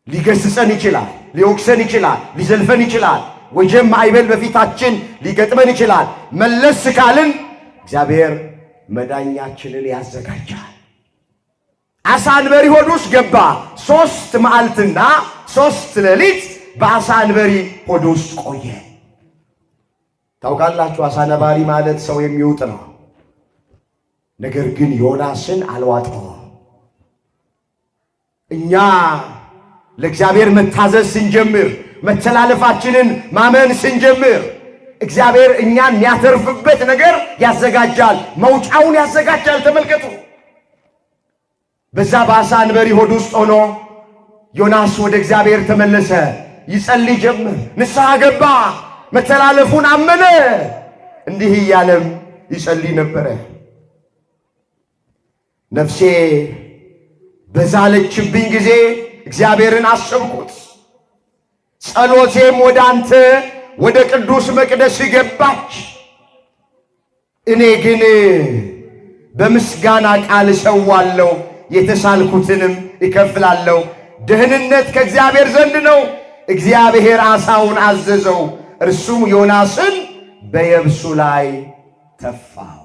ሊገስጸን ይችላል፣ ሊወቅሰን ይችላል፣ ሊዘልፈን ይችላል። ወጀብ ማዕበል በፊታችን ሊገጥመን ይችላል። መለስ ካልን እግዚአብሔር መዳኛችንን ያዘጋጃል። ዓሣ አንበሪ ሆድ ውስጥ ገባ። 3 መዓልትና 3 ሌሊት በዓሣ አንበሪ ሆድ ውስጥ ቆየ። ታውቃላችሁ ዓሣ ነባሪ ማለት ሰው የሚውጥ ነው። ነገር ግን ዮናስን አልዋጠው። እኛ ለእግዚአብሔር መታዘዝ ስንጀምር፣ መተላለፋችንን ማመን ስንጀምር እግዚአብሔር እኛን የሚያተርፍበት ነገር ያዘጋጃል፣ መውጫውን ያዘጋጃል። ተመልከቱ። በዛ በዓሣ አንበሪ ሆድ ውስጥ ሆኖ ዮናስ ወደ እግዚአብሔር ተመለሰ። ይጸልይ ጀመር። ንስሐ ገባ። መተላለፉን አመነ። እንዲህ እያለም ይጸልይ ነበረ። ነፍሴ በዛለችብኝ ጊዜ እግዚአብሔርን አሰብኩት። ጸሎቴም ወደ አንተ ወደ ቅዱስ መቅደስ ገባች። እኔ ግን በምስጋና ቃል እሰዋለሁ፣ የተሳልኩትንም እከፍላለሁ። ደህንነት ከእግዚአብሔር ዘንድ ነው። እግዚአብሔር ዓሣውን አዘዘው፣ እርሱም ዮናስን በየብሱ ላይ ተፋው።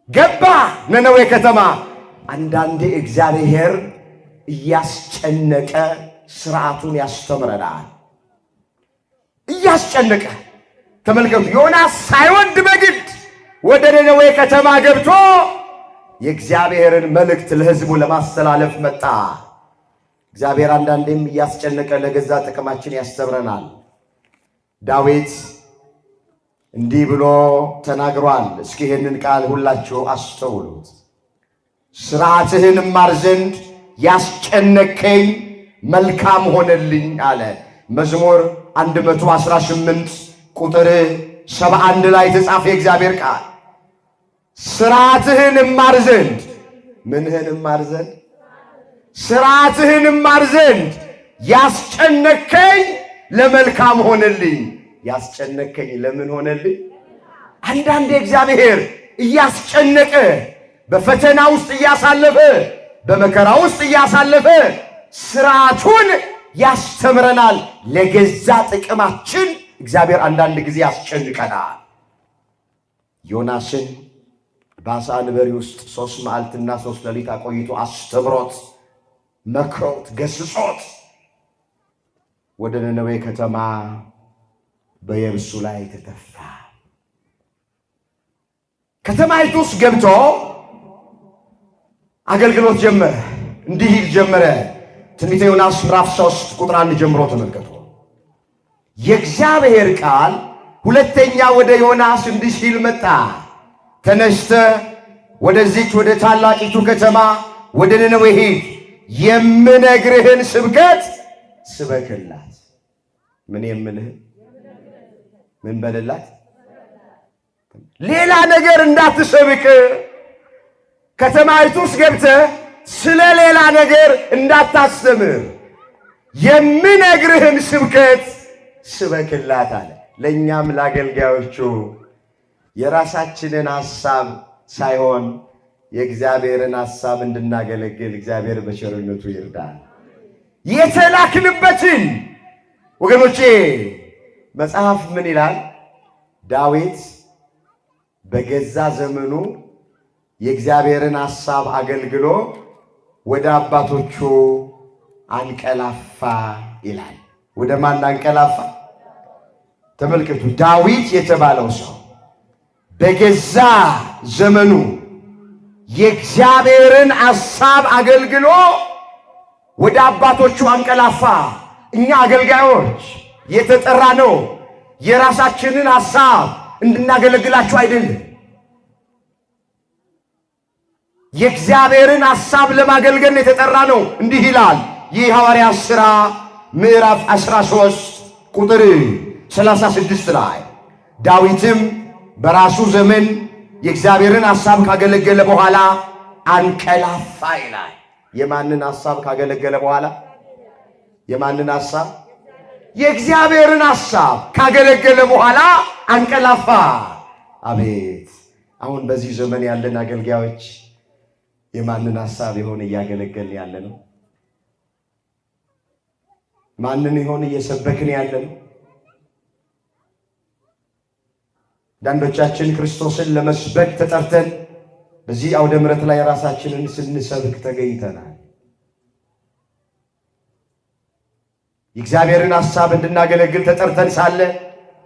ገባ ነነዌ ከተማ። አንዳንዴ እግዚአብሔር እያስጨነቀ ስርዓቱን ያስተምረናል። እያስጨነቀ ተመልከቱ። ዮናስ ሳይወድ በግድ ወደ ነነዌ ከተማ ገብቶ የእግዚአብሔርን መልእክት ለሕዝቡ ለማስተላለፍ መጣ። እግዚአብሔር አንዳንዴም እያስጨነቀ ለገዛ ጥቅማችን ያስተምረናል። ዳዊት እንዲህ ብሎ ተናግሯል። እስኪ ይህንን ቃል ሁላችሁ አስተውሉት። ሥርዓትህን እማር ዘንድ ያስጨነቀኝ መልካም ሆነልኝ አለ። መዝሙር 118 ቁጥር 71 ላይ የተጻፈ የእግዚአብሔር ቃል። ሥርዓትህን እማር ዘንድ ምንህን እማር ዘንድ? ሥርዓትህን እማር ዘንድ ያስጨነቀኝ ለመልካም ሆነልኝ። ያስጨነቀኝ ለምን ሆነልኝ? አንዳንዴ እግዚአብሔር እያስጨነቀ በፈተና ውስጥ እያሳለፈ በመከራ ውስጥ እያሳለፈ ሥርዓቱን ያስተምረናል። ለገዛ ጥቅማችን እግዚአብሔር አንዳንድ ጊዜ ያስጨንቀናል። ዮናስን በዓሣ አንበሪ ውስጥ 3 መዓልትና 3 ሌሊት አቆይቶ አስተምሮት፣ መክሮት፣ ገስጾት ወደ ነነዌ ከተማ በየብሱ ላይ ተተፋ። ከተማይቱ ውስጥ ገብቶ አገልግሎት ጀመረ። እንዲህ ይል ጀመረ። ትንቢተ ዮናስ ምዕራፍ 3 ቁጥር 1 ጀምሮ ተመልከቱ። የእግዚአብሔር ቃል ሁለተኛ ወደ ዮናስ እንዲህ ሲል መጣ። ተነስተህ ወደዚች ወደ ታላቂቱ ከተማ ወደ ነነዌ ሂድ፣ የምነግርህን ስብከት ስበክላት። ምን የምልህን ምን በልላት? ሌላ ነገር እንዳትሰብክ። ከተማይቱ ውስጥ ገብተህ ስለ ሌላ ነገር እንዳታስተምር፣ የምነግርህን ስብከት ስበክላት አለ። ለእኛም ለአገልጋዮቹ የራሳችንን ሐሳብ ሳይሆን የእግዚአብሔርን ሐሳብ እንድናገለግል እግዚአብሔር በቸርነቱ ይርዳል። የተላክንበትን ወገኖቼ መጽሐፍ ምን ይላል? ዳዊት በገዛ ዘመኑ የእግዚአብሔርን ሐሳብ አገልግሎ ወደ አባቶቹ አንቀላፋ ይላል። ወደ ማን አንቀላፋ? ተመልከቱ። ዳዊት የተባለው ሰው በገዛ ዘመኑ የእግዚአብሔርን ሐሳብ አገልግሎ ወደ አባቶቹ አንቀላፋ። እኛ አገልጋዮች የተጠራ ነው የራሳችንን ሐሳብ እንድናገለግላችሁ አይደለም። የእግዚአብሔርን ሐሳብ ለማገልገል የተጠራ ነው። እንዲህ ይላል ይህ ሐዋርያት ሥራ ምዕራፍ 13 ቁጥር 36 ላይ ዳዊትም በራሱ ዘመን የእግዚአብሔርን ሐሳብ ካገለገለ በኋላ አንቀላፋ ይላል። የማንን ሐሳብ ካገለገለ በኋላ? የማንን ሐሳብ? የእግዚአብሔርን ሐሳብ ካገለገለ በኋላ አንቀላፋ። አቤት! አሁን በዚህ ዘመን ያለን አገልጋዮች የማንን ሐሳብ ይሆን እያገለገልን ያለ ነው? ማንን ይሆን እየሰበክን ያለ ነው? አንዳንዶቻችን ክርስቶስን ለመስበክ ተጠርተን በዚህ አውደ ምሕረት ላይ ራሳችንን ስንሰብክ ተገኝተናል። የእግዚአብሔርን ሐሳብ እንድናገለግል ተጠርተን ሳለ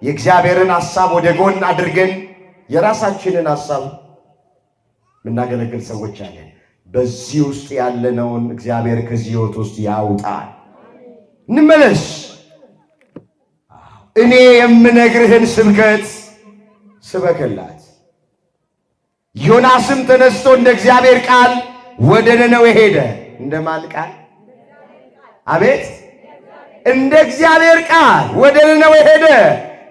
የእግዚአብሔርን ሐሳብ ወደ ጎን አድርገን የራሳችንን ሐሳብ ምናገለግል ሰዎች አለን። በዚህ ውስጥ ያለነውን እግዚአብሔር ከዚህ ሕይወት ውስጥ ያውጣል። እንመለስ። እኔ የምነግርህን ስብከት ስበክላት። ዮናስም ተነስቶ እንደ እግዚአብሔር ቃል ወደ ነነዌ ሄደ። እንደማን ቃል? አቤት! እንደ እግዚአብሔር ቃል ወደ ነነዌ ሄደ።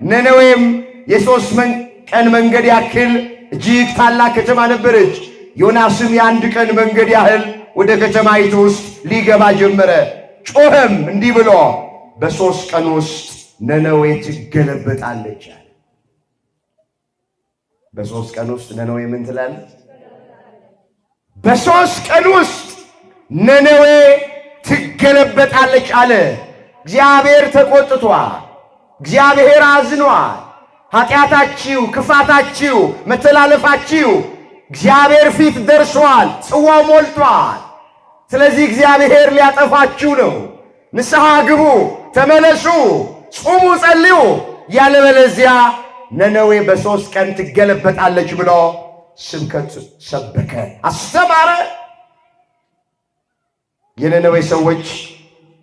ነነዌም የ3 ቀን መንገድ ያክል እጅግ ታላቅ ከተማ ነበረች። ዮናስም የ1 ቀን መንገድ ያህል ወደ ከተማይቱ ውስጥ ሊገባ ጀመረ። ጮኸም እንዲህ ብሎ በ3 ቀን ውስጥ ነነዌ ትገለበጣለች አለ። በ3 ቀን ውስጥ ነነዌ ምን ትላለች? በ3 ቀን ውስጥ ነነዌ ትገለበጣለች አለ። እግዚአብሔር ተቆጥቷል። እግዚአብሔር አዝኗል። ኃጢአታችሁ፣ ክፋታችሁ፣ መተላለፋችሁ እግዚአብሔር ፊት ደርሷል። ጽዋው ሞልቷል። ስለዚህ እግዚአብሔር ሊያጠፋችሁ ነው። ንስሐ ግቡ፣ ተመለሱ፣ ጹሙ፣ ጸልዩ፣ ያለበለዚያ ነነዌ በ3 ቀን ትገለበጣለች ብሎ ስብከት ሰበከ፣ አስተማረ። የነነዌ ሰዎች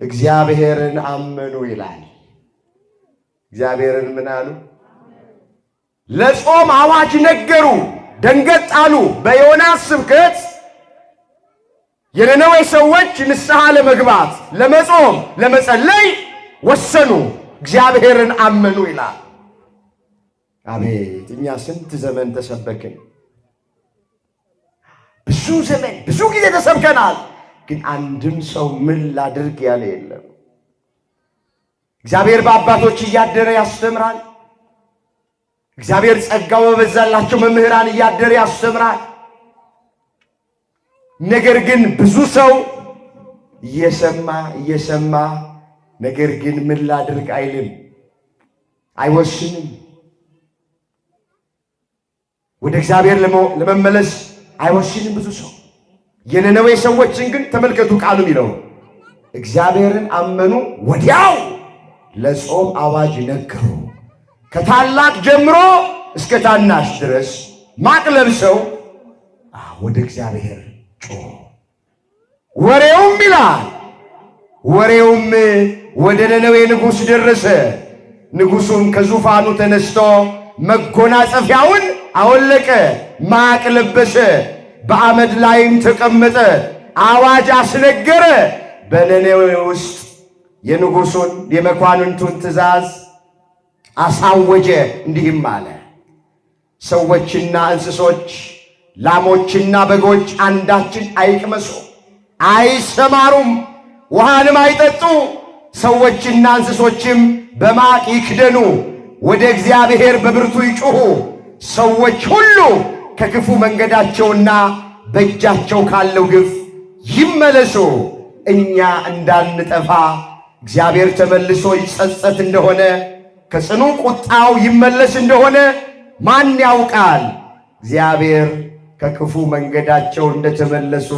እግዚአብሔርን አመኑ ይላል። እግዚአብሔርን ምን አሉ? ለጾም አዋጅ ነገሩ፣ ደንገጥ አሉ። በዮናስ ስብከት የነነዌ ሰዎች ንስሐ ለመግባት ለመጾም ለመጸለይ ወሰኑ፣ እግዚአብሔርን አመኑ ይላል። አቤት! እኛ ስንት ዘመን ተሰበክን፣ ብዙ ዘመን ብዙ ጊዜ ተሰብከናል። ግን አንድም ሰው ምን ላድርግ ያለ የለም። እግዚአብሔር በአባቶች እያደረ ያስተምራል። እግዚአብሔር ጸጋው በበዛላቸው መምህራን እያደረ ያስተምራል። ነገር ግን ብዙ ሰው እየሰማ ነገር ግን ምን ላድርግ አይልም፣ አይወስንም። ወደ እግዚአብሔር ለመመለስ አይወስንም ብዙ ሰው። የነነዌ ሰዎችን ግን ተመልከቱ፣ ቃሉ የሚለው እግዚአብሔርን አመኑ፣ ወዲያው ለጾም አዋጅ ነገሩ። ከታላቅ ጀምሮ እስከ ታናሽ ድረስ ማቅ ለብሰው ወደ እግዚአብሔር ጮኹ። ወሬውም ይላል ወሬውም ወደ ነነዌ ንጉሥ ደረሰ። ንጉሡም ከዙፋኑ ተነስቶ መጎናጸፊያውን አወለቀ፣ ማቅ ለበሰ፣ በአመድ ላይም ተቀመጠ፣ አዋጅ አስነገረ። በነነዌ ውስጥ የንጉሡን የመኳንንቱን ትእዛዝ አሳወጀ። እንዲህም አለ፣ ሰዎችና እንስሶች፣ ላሞችና በጎች አንዳችን አይቅመሱ፣ አይሰማሩም፣ ውሃንም አይጠጡ። ሰዎችና እንስሶችም በማቅ ይክደኑ፣ ወደ እግዚአብሔር በብርቱ ይጩኹ። ሰዎች ሁሉ ከክፉ መንገዳቸውና በእጃቸው ካለው ግፍ ይመለሱ። እኛ እንዳንጠፋ እግዚአብሔር ተመልሶ ይጸጸት እንደሆነ ከጽኑ ቁጣው ይመለስ እንደሆነ ማን ያውቃል? እግዚአብሔር ከክፉ መንገዳቸው እንደተመለሱ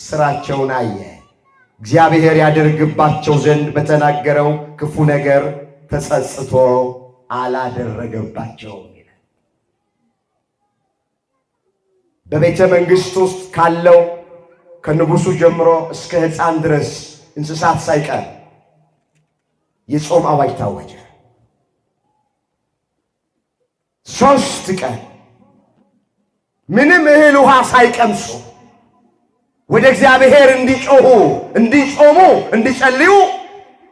ሥራቸውን አየ። እግዚአብሔር ያደርግባቸው ዘንድ በተናገረው ክፉ ነገር ተጸጽቶ አላደረገባቸውም። በቤተ መንግሥት ውስጥ ካለው ከንጉሱ ጀምሮ እስከ ሕፃን ድረስ እንስሳት ሳይቀር የጾም አዋጅ ታወጀ። 3 ቀን ምንም እህል ውሃ ሳይቀምሱ ወደ እግዚአብሔር እንዲጮሁ፣ እንዲጾሙ፣ እንዲጸልዩ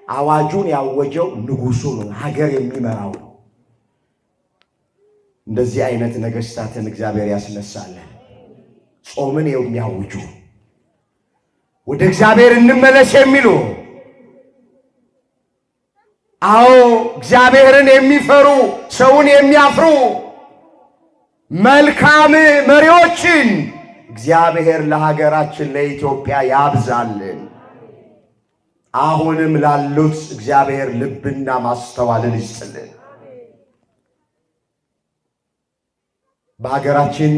አዋጁን ያወጀው ንጉሱ ነው፣ ሀገር የሚመራው ነው። እንደዚህ አይነት ነገሥታትን እግዚአብሔር ያስነሳለን። ጾምን የሚያውጁ ወደ እግዚአብሔር እንመለስ የሚሉ አዎ እግዚአብሔርን የሚፈሩ ሰውን የሚያፍሩ መልካም መሪዎችን እግዚአብሔር ለሀገራችን ለኢትዮጵያ ያብዛልን። አሁንም ላሉት እግዚአብሔር ልብና ማስተዋልን ይስጥልን። በሀገራችን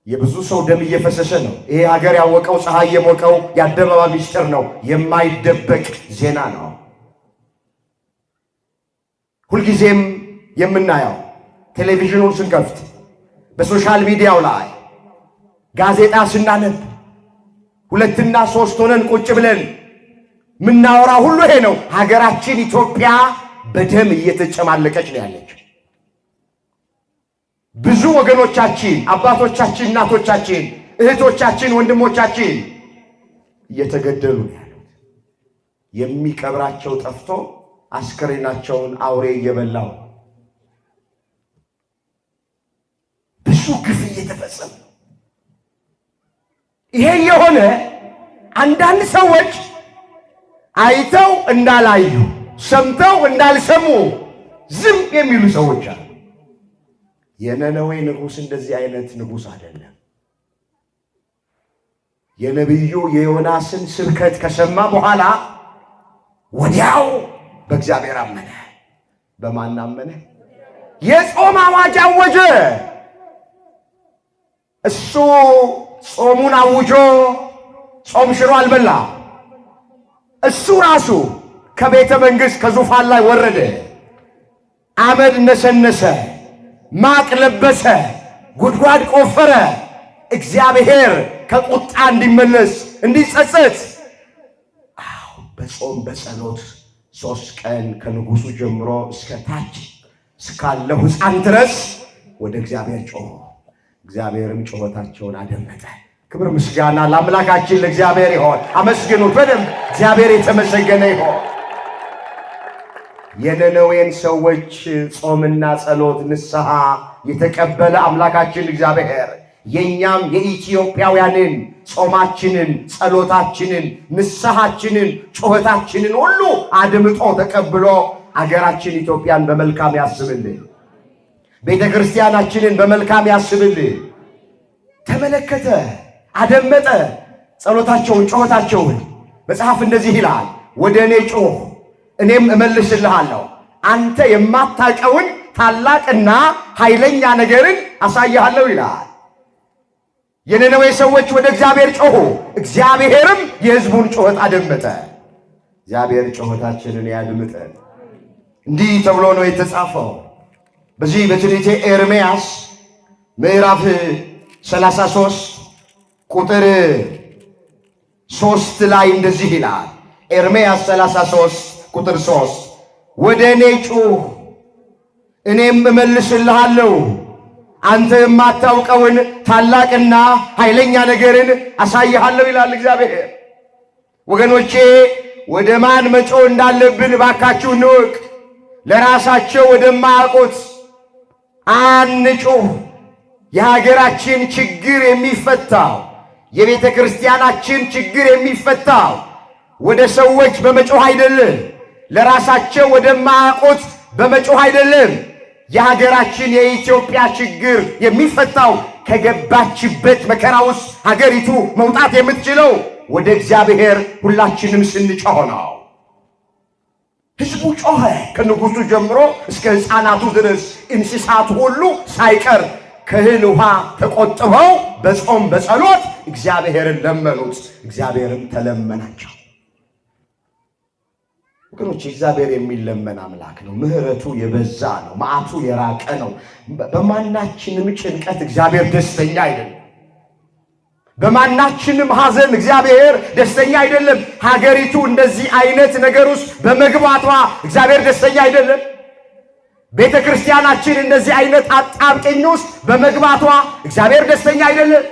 የብዙ ሰው ደም እየፈሰሰ ነው። ይሄ ሀገር ያወቀው ፀሐይ የሞቀው የአደባባይ ምስጢር ነው፣ የማይደበቅ ዜና ነው። ሁልጊዜም የምናየው ቴሌቪዥኑን ስንከፍት፣ በሶሻል ሚዲያው ላይ ጋዜጣ ስናነብ 2 እና 3 ሆነን ቁጭ ብለን ምናወራ ሁሉ ይሄ ነው። ሀገራችን ኢትዮጵያ በደም እየተጨማለቀች ነው ያለች። ብዙ ወገኖቻችን፣ አባቶቻችን፣ እናቶቻችን፣ እህቶቻችን፣ ወንድሞቻችን እየተገደሉ ነው ያሉት። የሚቀብራቸው ጠፍቶ አስከሬናቸውን አውሬ እየበላው ብዙ ግፍ እየተፈጸመ ነው። ይሄ የሆነ አንዳንድ ሰዎች አይተው እንዳላዩ፣ ሰምተው እንዳልሰሙ ዝም የሚሉ ሰዎች አሉ። የነነዌ ንጉሥ እንደዚህ አይነት ንጉሥ አይደለም። የነቢዩ የዮናስን ስብከት ከሰማ በኋላ ወዲያው በእግዚአብሔር አመነ። በማን አመነ? የጾም አዋጅ አወጀ። እሱ ጾሙን አውጆ ጾም ሽሮ አልበላ። እሱ ራሱ ከቤተ መንግሥት ከዙፋን ላይ ወረደ፣ አመድ ነሰነሰ፣ ማቅ ለበሰ፣ ጉድጓድ ቆፈረ። እግዚአብሔር ከቁጣ እንዲመለስ እንዲጸጸት በጾም በጸሎት 3 ቀን ከንጉሱ ጀምሮ እስከ ታች እስካለው ሕፃን ድረስ ወደ እግዚአብሔር ጮኹ። እግዚአብሔርም ጩኸታቸውን አደመጠ። ክብር ምስጋና ለአምላካችን ለእግዚአብሔር ይሆን። አመስግኑት በደንብ። እግዚአብሔር የተመሰገነ ይሆን። የነነዌን ሰዎች ጾምና ጸሎት ንስሐ የተቀበለ አምላካችን እግዚአብሔር የኛም የኢትዮጵያውያንን ጾማችንን፣ ጸሎታችንን፣ ንስሐችንን፣ ጩኸታችንን ሁሉ አድምጦ ተቀብሎ አገራችን ኢትዮጵያን በመልካም ያስብልን። ቤተ ክርስቲያናችንን በመልካም ያስብልን። ተመለከተ፣ አደመጠ ጸሎታቸውን፣ ጩኸታቸውን። መጽሐፍ እንደዚህ ይላል፣ ወደ እኔ ጩኽ እኔም እመልስልሃለሁ፣ አንተ የማታውቀውን ታላቅና ኃይለኛ ነገርን አሳይሃለሁ ይላል። የነነዌ ሰዎች ወደ እግዚአብሔር ጮኹ፣ እግዚአብሔርም የሕዝቡን ጩኸት አደመጠ። እግዚአብሔር ጩኸታችንን ያድምጠን። እንዲህ ተብሎ ነው የተጻፈው በዚህ በትንቢተ ኤርምያስ ምዕራፍ 33 ቁጥር 3 ላይ እንደዚህ ይላል። ኤርምያስ 33 ቁጥር 3 ወደ እኔ ጩኽ እኔም እመልስልሃለሁ፣ አንተ የማታውቀውን ታላቅና ኃይለኛ ነገርን አሳይሃለሁ ይላል እግዚአብሔር። ወገኖቼ ወደ ማን መጮህ እንዳለብን ባካችሁ እንወቅ። ለራሳቸው ወደማያውቁት አንጩህ። የሀገራችን ችግር የሚፈታው፣ የቤተ ክርስቲያናችን ችግር የሚፈታው ወደ ሰዎች በመጮህ አይደለም። ለራሳቸው ወደማያውቁት በመጮህ አይደለም። የሀገራችን የኢትዮጵያ ችግር የሚፈታው ከገባችበት መከራ ውስጥ ሀገሪቱ መውጣት የምትችለው ወደ እግዚአብሔር ሁላችንም ስንጮህ ነው። ሕዝቡ ጮኸ፣ ከንጉሱ ጀምሮ እስከ ሕፃናቱ ድረስ እንስሳቱ ሁሉ ሳይቀር ከእህል ውሃ ተቆጥበው በጾም በጸሎት እግዚአብሔርን ለመኑት። እግዚአብሔርም ተለመናቸው። ወገኖች እግዚአብሔር የሚለመን አምላክ ነው። ምህረቱ የበዛ ነው። መዓቱ የራቀ ነው። በማናችንም ጭንቀት እግዚአብሔር ደስተኛ አይደለም። በማናችንም ሐዘን እግዚአብሔር ደስተኛ አይደለም። ሀገሪቱ እንደዚህ አይነት ነገር ውስጥ በመግባቷ እግዚአብሔር ደስተኛ አይደለም። ቤተ ክርስቲያናችን እንደዚህ አይነት አጣብቂኝ ውስጥ በመግባቷ እግዚአብሔር ደስተኛ አይደለም።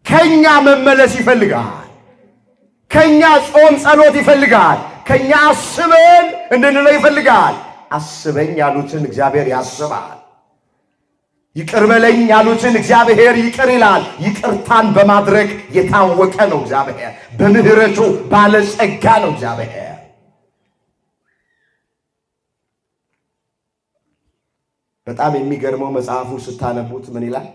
ከኛ መመለስ ይፈልጋል። ከኛ ጾም ጸሎት ይፈልጋል። ከኛ አስበን እንድንለው ይፈልጋል። አስበኝ ያሉትን እግዚአብሔር ያስባል። ይቅር በለኝ ያሉትን እግዚአብሔር ይቅር ይላል። ይቅርታን በማድረግ የታወቀ ነው እግዚአብሔር። በምህረቱ ባለጸጋ ነው እግዚአብሔር። በጣም የሚገርመው መጽሐፉ ስታነቡት ምን ይላል?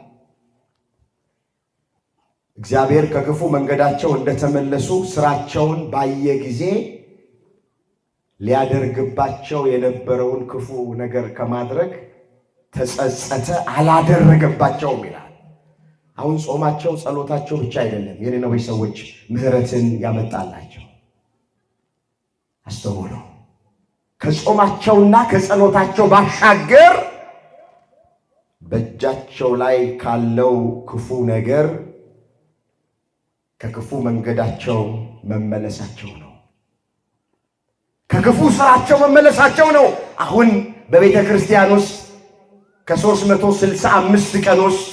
እግዚአብሔር ከክፉ መንገዳቸው እንደተመለሱ ስራቸውን ባየ ጊዜ ሊያደርግባቸው የነበረውን ክፉ ነገር ከማድረግ ተጸጸተ፣ አላደረገባቸውም ይላል። አሁን ጾማቸው ጸሎታቸው ብቻ አይደለም የነነዌ ሰዎች ምህረትን ያመጣላቸው። አስተውሉ። ከጾማቸውና ከጸሎታቸው ባሻገር በእጃቸው ላይ ካለው ክፉ ነገር ከክፉ መንገዳቸው መመለሳቸው ነው። ከክፉ ስራቸው መመለሳቸው ነው። አሁን በቤተ ክርስቲያን ውስጥ ከ365 ቀን ውስጥ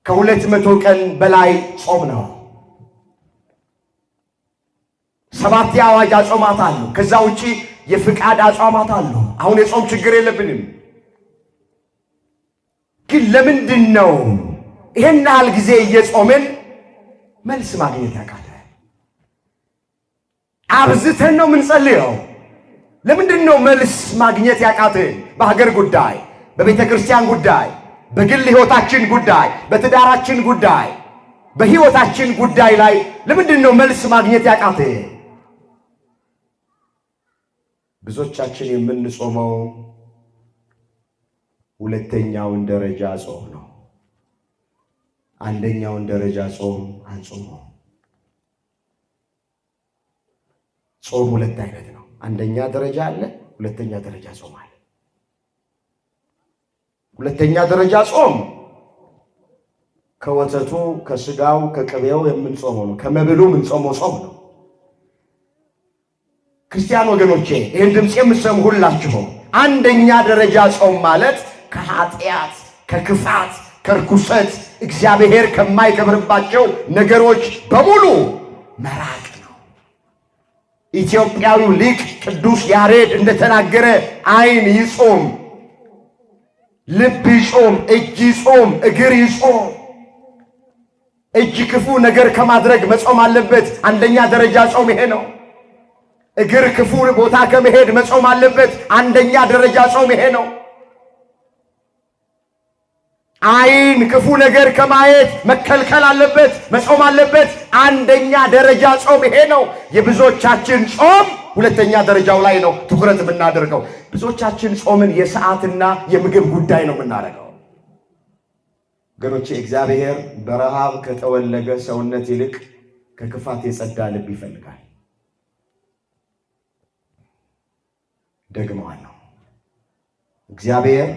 ከ200 ቀን በላይ ጾም ነው። 7 የአዋጅ አጾማት አሉ። ከዛ ውጪ የፍቃድ አጾማት አሉ። አሁን የጾም ችግር የለብንም። ግን ለምንድን ነው ይሄን ያህል ጊዜ እየጾምን መልስ ማግኘት ያቃተ? አብዝተን ነው የምንጸልየው። ለምንድን ነው መልስ ማግኘት ያቃተን? በሀገር ጉዳይ፣ በቤተ ክርስቲያን ጉዳይ፣ በግል ሕይወታችን ጉዳይ፣ በትዳራችን ጉዳይ፣ በሕይወታችን ጉዳይ ላይ ለምንድን ነው መልስ ማግኘት ያቃተን? ብዙዎቻችን የምንጾመው ሁለተኛውን ደረጃ ጾም ነው። አንደኛውን ደረጃ ጾም አንጾመው። ጾም ሁለት አይነት ነው። አንደኛ ደረጃ አለ፣ ሁለተኛ ደረጃ ጾም አለ። ሁለተኛ ደረጃ ጾም ከወተቱ ከስጋው ከቅቤው የምንጾመው ነው። ከመብሉ የምንጾመው ጾም ነው። ክርስቲያን ወገኖቼ ይህን ድምፅ የምትሰሙ ሁላችሁ አንደኛ ደረጃ ጾም ማለት ከኃጢአት፣ ከክፋት፣ ከርኩሰት እግዚአብሔር ከማይከብርባቸው ነገሮች በሙሉ መራቅ ነው። ኢትዮጵያዊው ሊቅ ቅዱስ ያሬድ እንደተናገረ ዓይን ይጾም፣ ልብ ይጾም፣ እጅ ይጾም፣ እግር ይጾም። እጅ ክፉ ነገር ከማድረግ መጾም አለበት። አንደኛ ደረጃ ጾም ይሄ ነው። እግር ክፉ ቦታ ከመሄድ መጾም አለበት። አንደኛ ደረጃ ጾም ይሄ ነው። ዓይን ክፉ ነገር ከማየት መከልከል አለበት፣ መጾም አለበት። አንደኛ ደረጃ ጾም ይሄ ነው። የብዙዎቻችን ጾም ሁለተኛ ደረጃው ላይ ነው ትኩረት የምናደርገው። ብዙዎቻችን ጾምን የሰዓትና የምግብ ጉዳይ ነው የምናደርገው። ገኖቼ እግዚአብሔር በረሃብ ከተወለገ ሰውነት ይልቅ ከክፋት የጸዳ ልብ ይፈልጋል። ደግመዋለሁ። እግዚአብሔር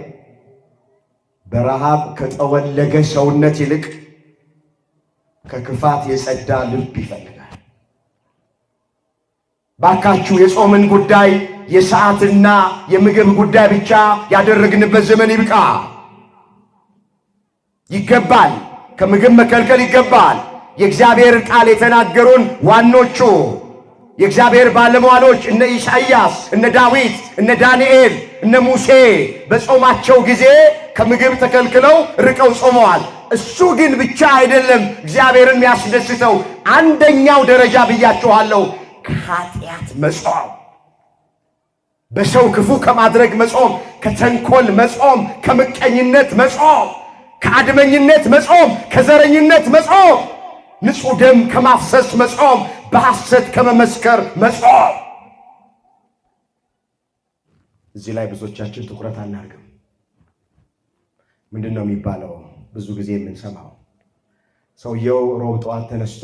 በረሃብ ከጠወለገ ሰውነት ይልቅ ከክፋት የጸዳ ልብ ይፈልጋል። ባካችሁ የጾምን ጉዳይ የሰዓትና የምግብ ጉዳይ ብቻ ያደረግንበት ዘመን ይብቃ። ይገባል። ከምግብ መከልከል ይገባል። የእግዚአብሔር ቃል የተናገሩን ዋኖቹ የእግዚአብሔር ባለሟሎች እነ ኢሳይያስ፣ እነ ዳዊት፣ እነ ዳንኤል፣ እነ ሙሴ በጾማቸው ጊዜ ከምግብ ተከልክለው ርቀው ጾመዋል። እሱ ግን ብቻ አይደለም እግዚአብሔርን ያስደስተው። አንደኛው ደረጃ ብያችኋለሁ፣ ከኃጢአት መጾም፣ በሰው ክፉ ከማድረግ መጾም፣ ከተንኮል መጾም፣ ከምቀኝነት መጾም፣ ከአድመኝነት መጾም፣ ከዘረኝነት መጾም፣ ንጹሕ ደም ከማፍሰስ መጾም፣ በሐሰት ከመመስከር መጾም። እዚህ ላይ ብዙዎቻችን ትኩረት አናርግም። ምንድን ነው የሚባለው? ብዙ ጊዜ የምንሰማው ሰውየው ሮብ ጠዋት ተነስቶ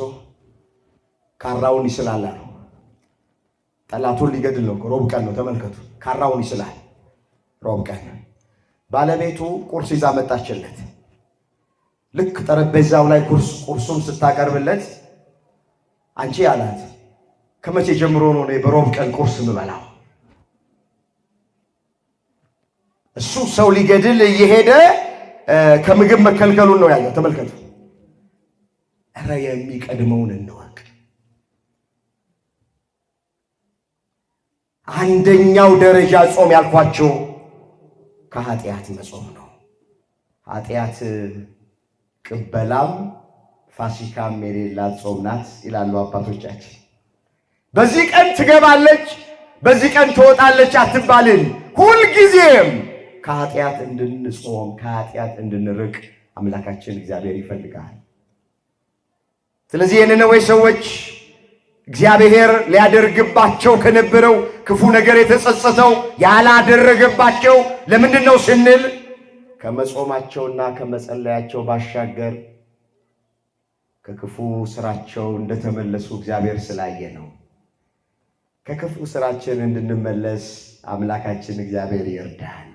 ካራውን ይስላል ነው። ጠላቱን ሊገድል ነው። ሮብ ቀን ነው። ተመልከቱ፣ ካራውን ይስላል። ሮብ ቀን ባለቤቱ ቁርስ ይዛ መጣችለት። ልክ ጠረጴዛው ላይ ቁርሱን ስታቀርብለት አንቺ አላት፣ ከመቼ ጀምሮ ነው በሮብ ቀን ቁርስ የምበላው? እሱ ሰው ሊገድል እየሄደ ከምግብ መከልከሉን ነው ያለው። ተመልከቱ። ኧረ የሚቀድመውን እንወቅ። አንደኛው ደረጃ ጾም ያልኳቸው ከኃጢአት መጾም ነው። ኃጢአት ቅበላም ፋሲካም የሌላት ጾም ናት ይላሉ አባቶቻችን። በዚህ ቀን ትገባለች፣ በዚህ ቀን ትወጣለች አትባልን። ሁልጊዜም ከኃጢአት እንድንጾም ከኃጢአት እንድንርቅ አምላካችን እግዚአብሔር ይፈልጋል። ስለዚህ የነነዌ ሰዎች እግዚአብሔር ሊያደርግባቸው ከነበረው ክፉ ነገር የተጸጸተው ያላደረገባቸው ለምንድን ነው ስንል ከመጾማቸውና ከመጸለያቸው ባሻገር ከክፉ ስራቸው እንደተመለሱ እግዚአብሔር ስላየ ነው። ከክፉ ስራችን እንድንመለስ አምላካችን እግዚአብሔር ይርዳን።